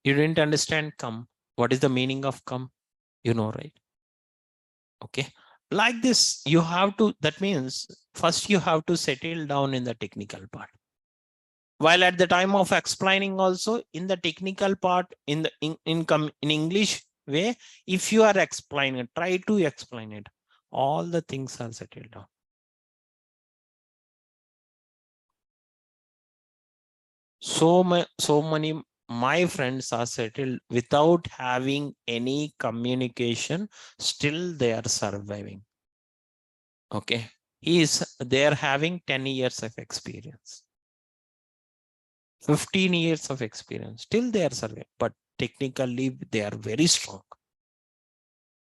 You didn't understand come. What is the meaning of come? You know, right? Okay. Like this, you have to, that means first you have to settle down in the technical part. While at the time of explaining also in the technical part, in English way, if you are explaining, try to explain it. All the things are settled down. So many my friends are settled without having any communication. Still, they are surviving. Okay, they are having 10 years of experience, 15 years of experience. Still, they are surviving, but technically they are very strong.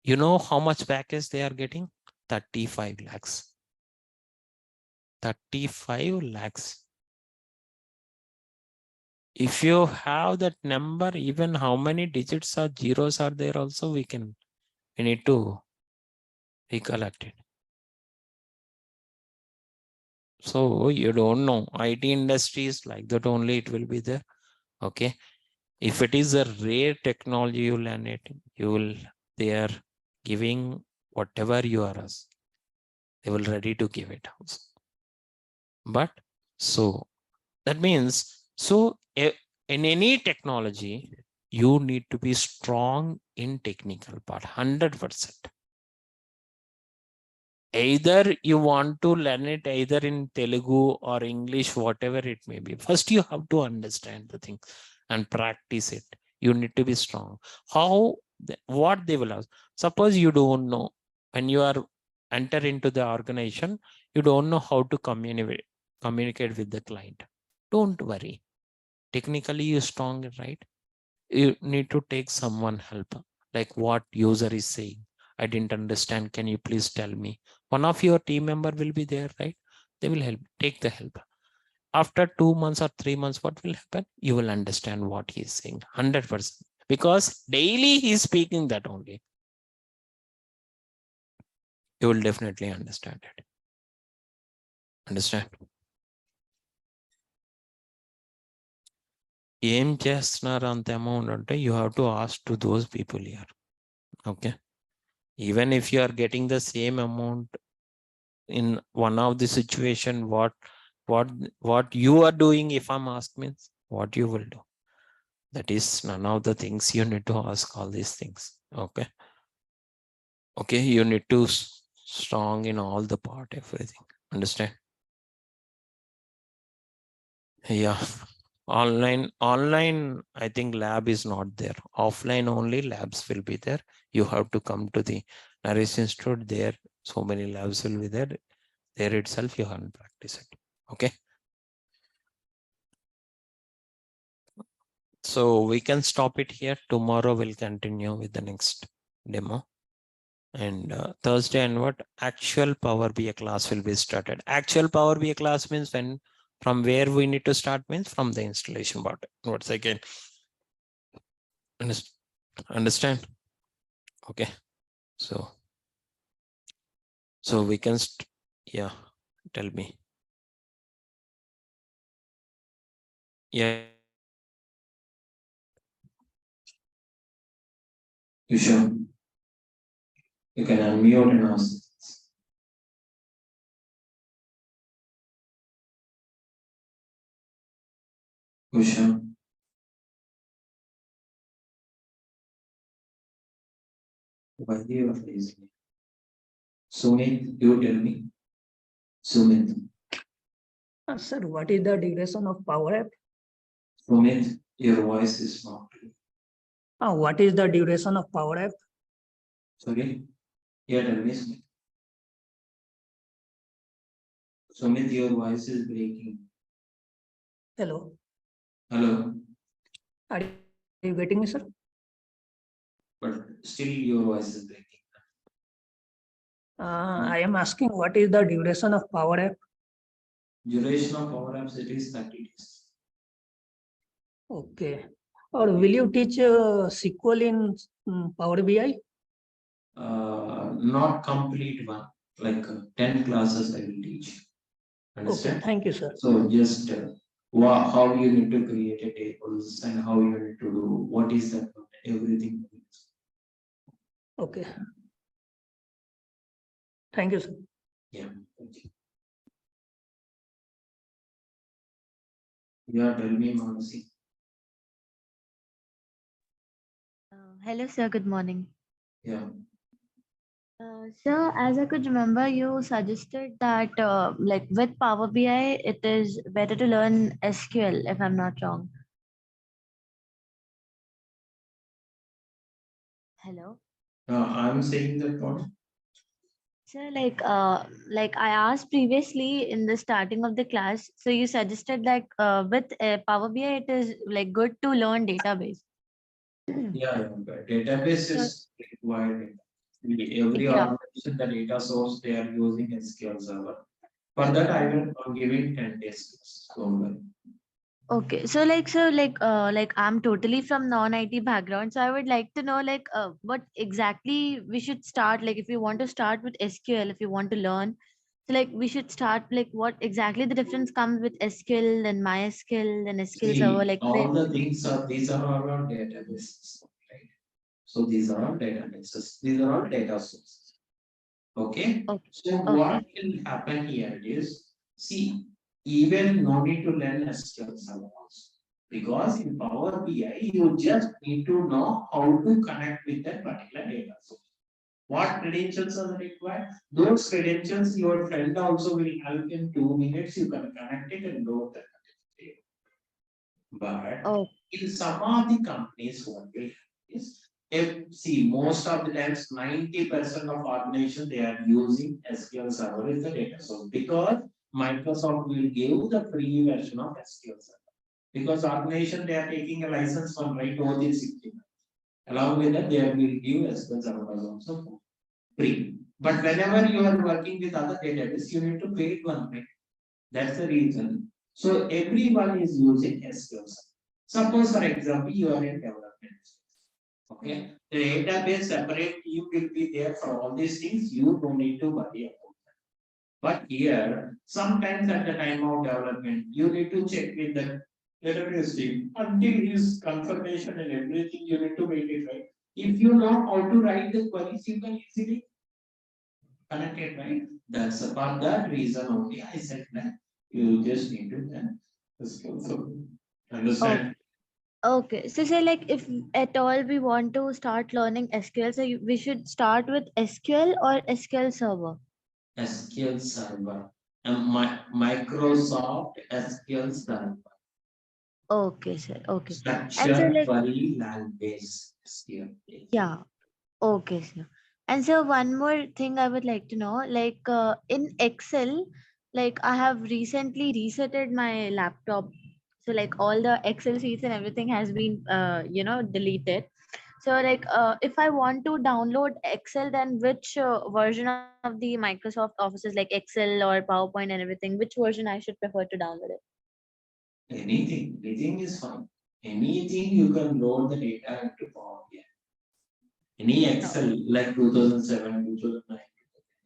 You know how much package they are getting? 35 lakhs. 35 lakhs. If you have that number, even how many digits or zeros are there also, we need to recollect it. So you don't know. IT industry is like that only, it will be there. Okay. If it is a rare technology, you learn it. They are giving whatever you are asked. They will ready to give it also. But so that means, so in any technology, you need to be strong in technical part, 100%. Either you want to learn it either in Telugu or English, whatever it may be. First, you have to understand the thing and practice it. You need to be strong. What they will ask. Suppose you don't know, when you are enter into the organization, you don't know how to communicate with the client. Don't worry. Technically, you're strong, right? You need to take someone help, like what user is saying. I didn't understand. Can you please tell me? One of your team member will be there, right? They will help. Take the help. After 2 months or 3 months, what will happen? You will understand what he is saying, 100%. Because daily he is speaking that only. You will definitely understand it. Understand? ఏం చేస్తున్నారు అంత amount అంటే you have to ask to those people here. Okay. Even if you are getting the same amount in one of the situation, what you are doing, if I'm asked, means what you will do. That is none of the things you need to ask all these things. Okay. Okay, you need to strong in all the part, everything. Understand? Yeah. Online I think lab is not there. Offline only labs will be there. You have to come to the Naresh Institute. There so many labs will be there. There itself you have to practice it. Okay. So we can stop it here. Tomorrow we'll continue with the next demo. And Thursday and what actual Power BI class will be started. Actual Power BI class means when, from where we need to start, means from the installation part. Once again, understand? Okay. So we can yeah, tell me. Yeah, you sure? You can unmute and ask. You sure? Why you are lazy? Sumit, you tell me. Sumit. Sir, what is the duration of Power App? Sumit, your voice is not clear. What is the duration of Power App? Sorry? Yeah, tell me. Sumit, your voice is breaking. Hello. Hello. Are you getting me, sir? But still your voice is breaking. I am asking what is the duration of Power App? Duration of Power Apps, it is 30 days. Okay. Or will you teach SQL in Power BI? Not complete one, like 10 classes I will teach. Understand? Okay, thank you, sir. So just how you need to create a tables and how you need to do, what is that, everything. Okay. Thank you, sir. Yeah. Thank you. Yeah, tell me, Manasi. Hello, sir. Good morning. Yeah. Sir, as I could remember, you suggested that like with Power BI, it is better to learn SQL, if I'm not wrong. Hello. I'm saying that what? Sir, like I asked previously in the starting of the class, so you suggested like with Power BI, it is like good to learn database. Yeah, but database So, is required. Every yeah. organization, the data source they are using SQL Server. For that, I will giving 10 days. Don't worry. Okay, so I'm totally from non-IT background, so I would like to know what exactly we should start, like if you want to start with SQL, if you want to learn, so like we should start like what exactly the difference comes with SQL and MySQL and SQL Server, See, like all the things are these are all our databases, right? So these are all databases. These are all data sources. Okay. okay, So okay, what will happen here is, see, even no need to learn SQL Server also. Because in Power BI, you just need to know how to connect with that particular data source. What credentials are required? Those credentials, your friend also will help in 2 minutes. You can connect it and load that. But oh, in some of the companies, what will happen is, if see most of the times 90% of organizations they are using SQL Server as the data source because Microsoft will give the free version of SQL Server. Because organization they are taking a license from right over the 60. Along with that, they will give SQL Server also for free. But whenever you are working with other databases, you need to pay it one way. That's the reason. So everyone is using SQL Server. Suppose, for example, you are in development. Okay, the database separate team will be there for all these things. You don't need to worry about that. But here, sometimes at the time of development, you need to check with the database team until his confirmation and everything. You need to make it right. If you know how to write the queries, you can easily connect it, right? That's about that reason only. I said that you just need to learn the skills. So, okay. understand? Okay, so say like if at all we want to start learning SQL, so we should start with SQL or SQL Server. SQL Server and Microsoft SQL Server Okay, sir. Okay. And so structured like query language SQL. yeah, okay, sir. And so one more thing I would like to know, in Excel, like I have recently resetted my laptop. So like all the Excel sheets and everything has been deleted. So if I want to download Excel, then which version of the Microsoft Offices like Excel or PowerPoint and everything, which version I should prefer to download it? Anything is fine. Anything you can load the data into Power BI. Any Excel like 2007, 2009,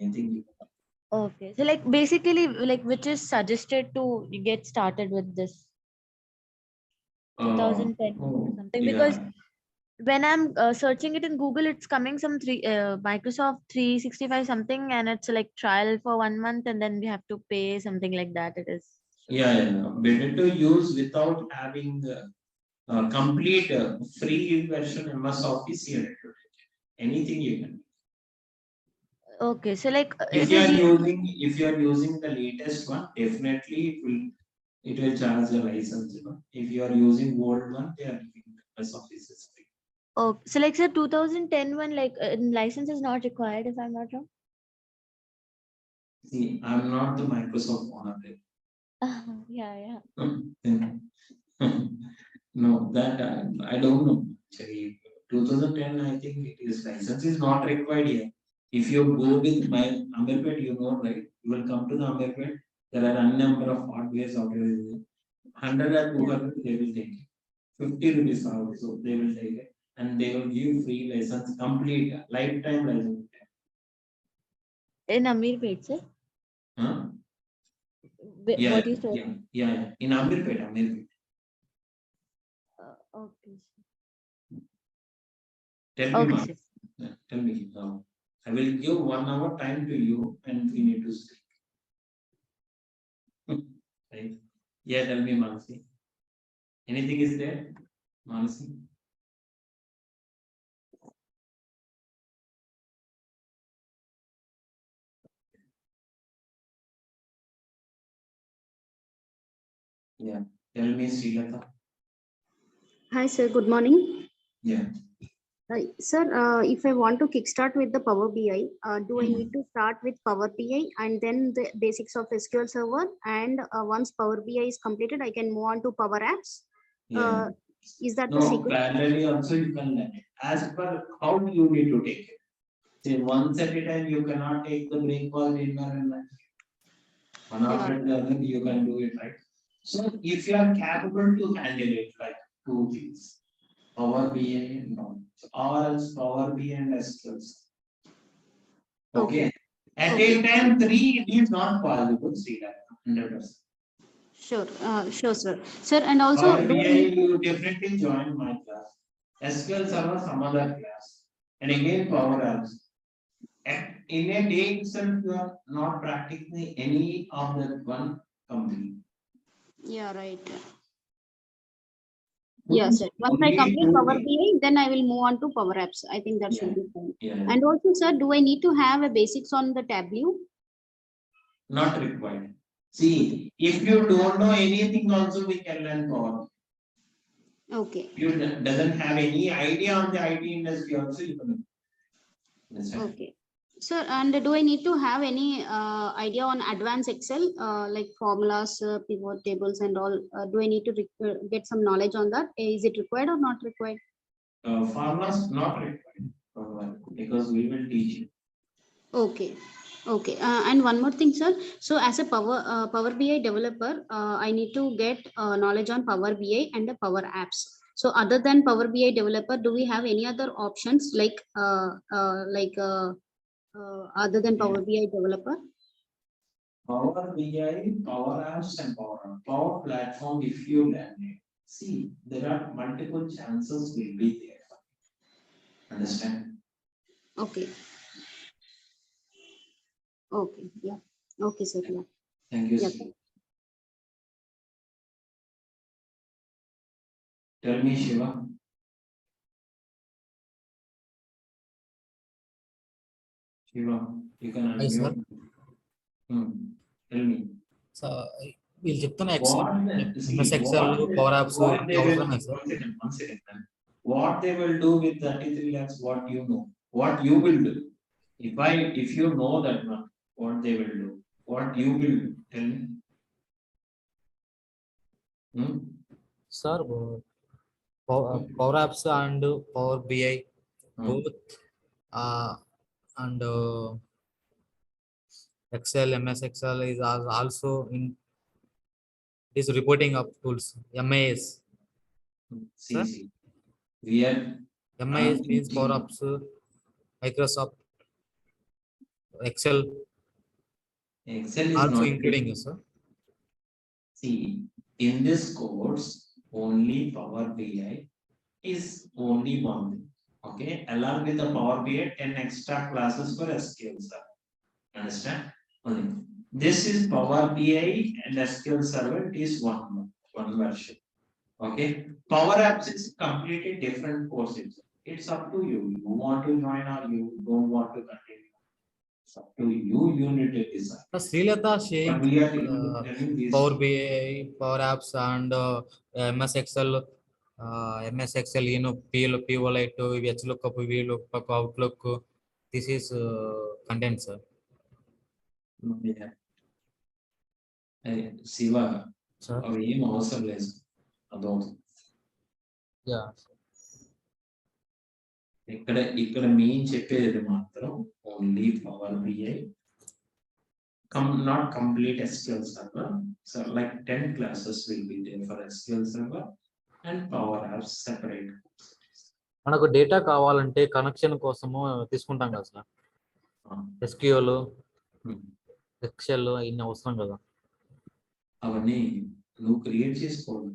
anything you can. Okay. So like basically like which is suggested to get started with this 2010 or something, because Yeah. when I'm searching it in Google, it's coming some Microsoft 365 something, and it's like trial for 1 month, and then we have to pay something like that. It is. Yeah. Better to use without having complete free version MS Office here. Anything you can. Okay. So like If it you is are using. using the latest one, definitely it will charge the license. If you are using old one, they are giving MS Office is free. Okay. So like the 2010 one, license is not required if I'm not wrong. See, I'm not the Microsoft owner. Yeah. No, that I don't know. Actually, 2010, I think it is license is not required here. If you go with my Amirpet, you know, right? You will come to the Amirpet. There are a number of hardware software. 100 or Yeah. 200, they will take it. 50 rupees also, they will take it. And they will give free license, complete lifetime license. In Ameerpet, sir. Huh? What you told. Yeah. In Amirpet. Okay. Tell me, Okay, ma'am. sir. Tell me now. I will give 1 hour time to you and we need to speak. Right? Yeah, tell me, Manasi. Anything is there? Manasi? Yeah, tell me, Srilata. Hi, sir. Good morning. Yeah. Sir, if I want to kickstart with the Power BI, do I Mhm. need to start with Power BI and then the basics of SQL Server? And once Power BI is completed, I can move on to Power Apps. Yeah. Is that the No, sequence? parallelly also you can learn it. As per how you need to take it. Say once at a time, you cannot take the break for dinner and lunch. One after the other, you can do it, right? So if you are capable to handle it, like two things, Power BI and non, or else Power BI and SQL. Okay. At Okay. a time, three it is not possible, see that 100%. Sure, sir. Sir, and also, Power do I BI, need to, you definitely join my class. SQL Server, some other class. And again, Power Apps. And in a day itself, you are not practicing any of that one complete. yeah, right. Yeah, sir. Once I Only complete two Power things. BI, then I will move on to Power Apps. I think that should Yeah. be fine. Yeah, And also, sir, do I need to have a basics on the Tableau? not required. See, if you don't know anything also, we can learn Power. Okay. You doesn't have any idea on the IT industry also, you can. Understand? Okay. Sir, and do I need to have any idea on advanced Excel, like formulas, pivot tables and all? Do I need to get some knowledge on that? Is it required or not required? Formulas not required, because we will teach you. Okay. Okay. And one more thing, sir. So as a Power BI developer, I need to get knowledge on Power BI and the Power Apps. So other than Power BI developer, do we have any other options other than Power BI developer? Power BI, Power Apps and Power Platform, if you learn it, see, there are multiple chances will be there. Understand? Okay. Okay. Yeah. Okay, sir. Yeah. Thank you. Yeah. Sri. Tell me, Shiva. Shiva, you can Hi, sir. unmute. Tell me. So వీళ్ళు చెప్తున్న Excel What, see, MS Excel Power Apps what they will, అవసరమే sir one second, man. What they will do with 33 lakhs, what you know, what you will do. If you know that one, what they will do, what you will do, tell me. Sir Power Apps and Power BI both and Excel MS Excel is also in this reporting of tools MIS. See, Sir? see, we are MIS means power apps, Microsoft Excel Excel is also not including sir. See, in this course, only Power BI is only one thing. Okay, along with the Power BI, 10 extra classes for SQL Server. Understand? Only. This is Power BI and SQL Server is one version. Okay, Power Apps is completely different courses. It's up to you. You want to join or you don't want to continue. It's up to you. You need to decide. Srilata But sharing we are telling this. Power BI, Power Apps, and MS Excel, MS Excel, POLite, VLOOKUP, VLOOKUP, Outlook. This is content, sir. Yeah. Siva, Sir. అవి ఏం అవసరం లేదు అదవుతుంది. Yeah. ఇక్కడ main చెప్పేది మాత్రం only Power BI not complete SQL Server. So like 10 classes will be there for SQL Server and Power Apps separate. మనకు data కావాలంటే connection కోసము తీసుకుంటాం కదా సార్ SQL ఎక్సెల్ ఇన్ని అవసరం కదా అవన్నీ నువ్వు క్రియేట్ చేసుకోవాలి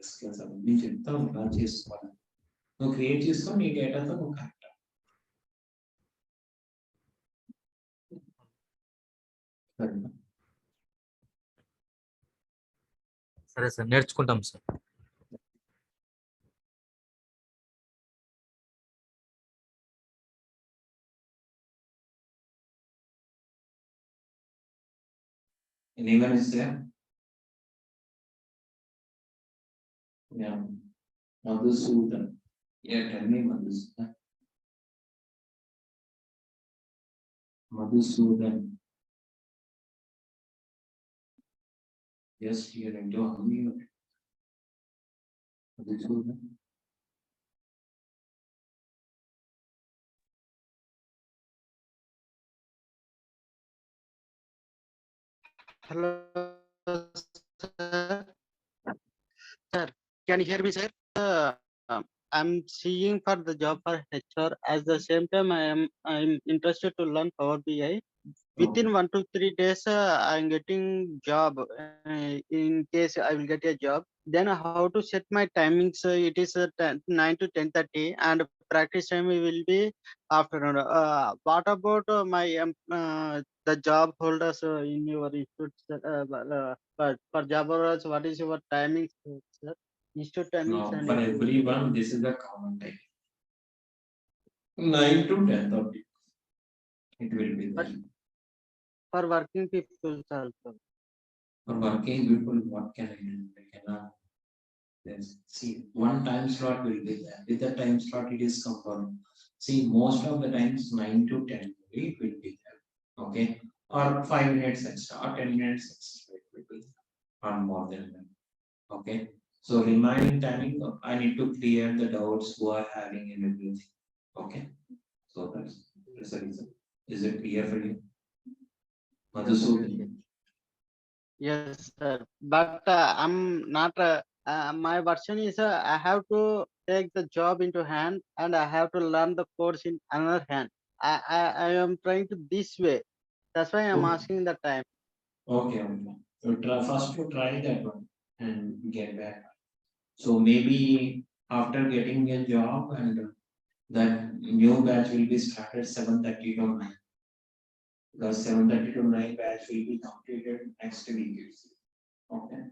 SQL Server నేను చెప్తాను ఎలా చేసుకోవాలి నువ్వు క్రియేట్ చేసుకొని నీ డేటాతో నువ్వు కరెక్ట్ సరే సార్ నేర్చుకుంటాం sir Anyone is there? Yeah. Madhusudan. Yeah, tell me Madhusudan. Madhusudan. Yes, here into unmute. Madhusudan. Hello, sir. Sir, can you hear me, sir? I'm seeing for the job for HR. At the same time, I'm interested to learn Power BI. Within 1 to 3 days, I'm getting job. In case I will get a job, then how to set my timings? It is 9 to 10:30, and practice time will be afternoon. What about the job holders in your institute? For job holders, what is your timings, sir? Institute timings No, and for everyone, this is the common time. 9 to 10:30. It will be But there. for working people also. For working people, what can I do? I cannot. Yes, see, one time slot will be there. With the time slot, it is confirmed. See, most of the times 9 to 10 it will be there. Okay, or 5 minutes extra, or 10 minutes extra, it will be there, or more than that. Okay, so remaining timing, I need to clear the doubts who are having in everything. Okay, so that's the reason. Is it clear for you? Madhusudan? Yes, sir. But I'm not. My version is I have to take the job into hand and I have to learn the course in another hand. I am trying to this way. That's why I'm Okay. asking the time. Okay, okay. So first to try that one and get back. So maybe after getting a job and that new batch will be started 7:30 to 9. Because 7:30 to 9 batch will be completed next week. Okay.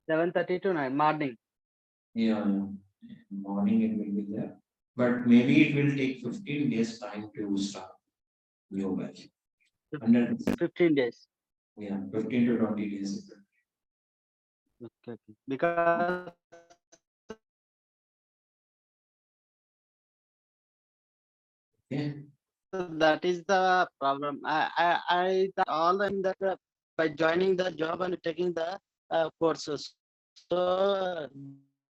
7:30 to 9 morning. Yeah, yeah. Morning it will be there. But maybe it will take 15 days time to start new batch. 100%. 15 days. Yeah, 15 to 20 days. Okay. Because Yeah. that is the problem. I thought all in that by joining the job and taking the courses. So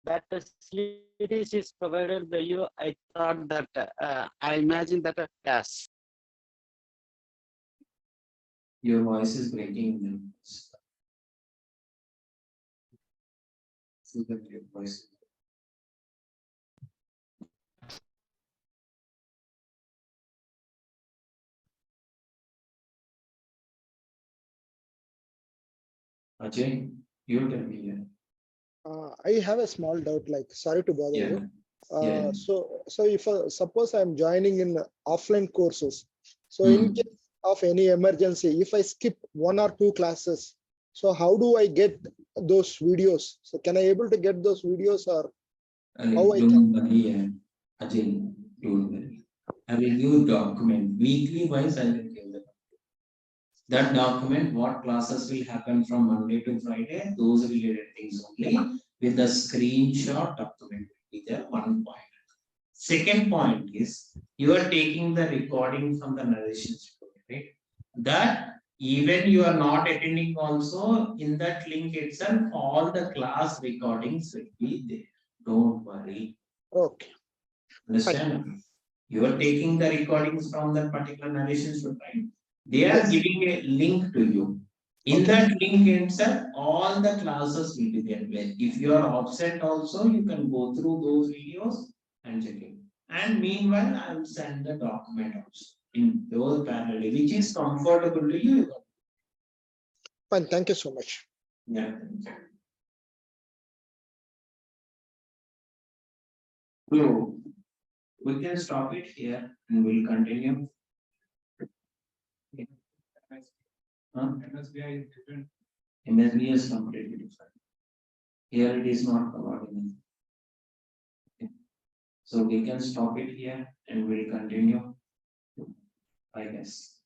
that facilities is provided by you. I thought that I imagine that yes. Your voice is breaking. So that your voice. Ajay, you tell me. Yeah. I have a small doubt, like, sorry to bother Yeah. you. Yeah. So if suppose I'm joining in offline courses, so in Hmm. case of any emergency, if I skip 1 or 2 classes, so how do I get those videos? So can I able to get those videos, or how I can? Don't worry, Ajay, don't worry. I will give document weekly wise. I will give that document. What classes will happen from Monday to Friday? Those related things only. With the screenshot document will be there. 1 point. Second point is you are taking the recording from the narration studio, right? That even you are not attending also in that link itself, all the class recordings will be there. Don't worry. Okay, fine. Understand? You are taking the recordings from that particular narration studio, right? They are Yes. giving a link to you. In Okay. that link itself, all the classes will be there. If you are absent also, you can go through those videos and check it. And meanwhile, I will send the document also in those parallel, which is comfortable to you. Fine. Thank you so much. Yeah. So we can stop it here and we'll continue. Huh? MSB is completely different. Here it is not covered. Okay. So we can stop it here and we'll continue. I guess.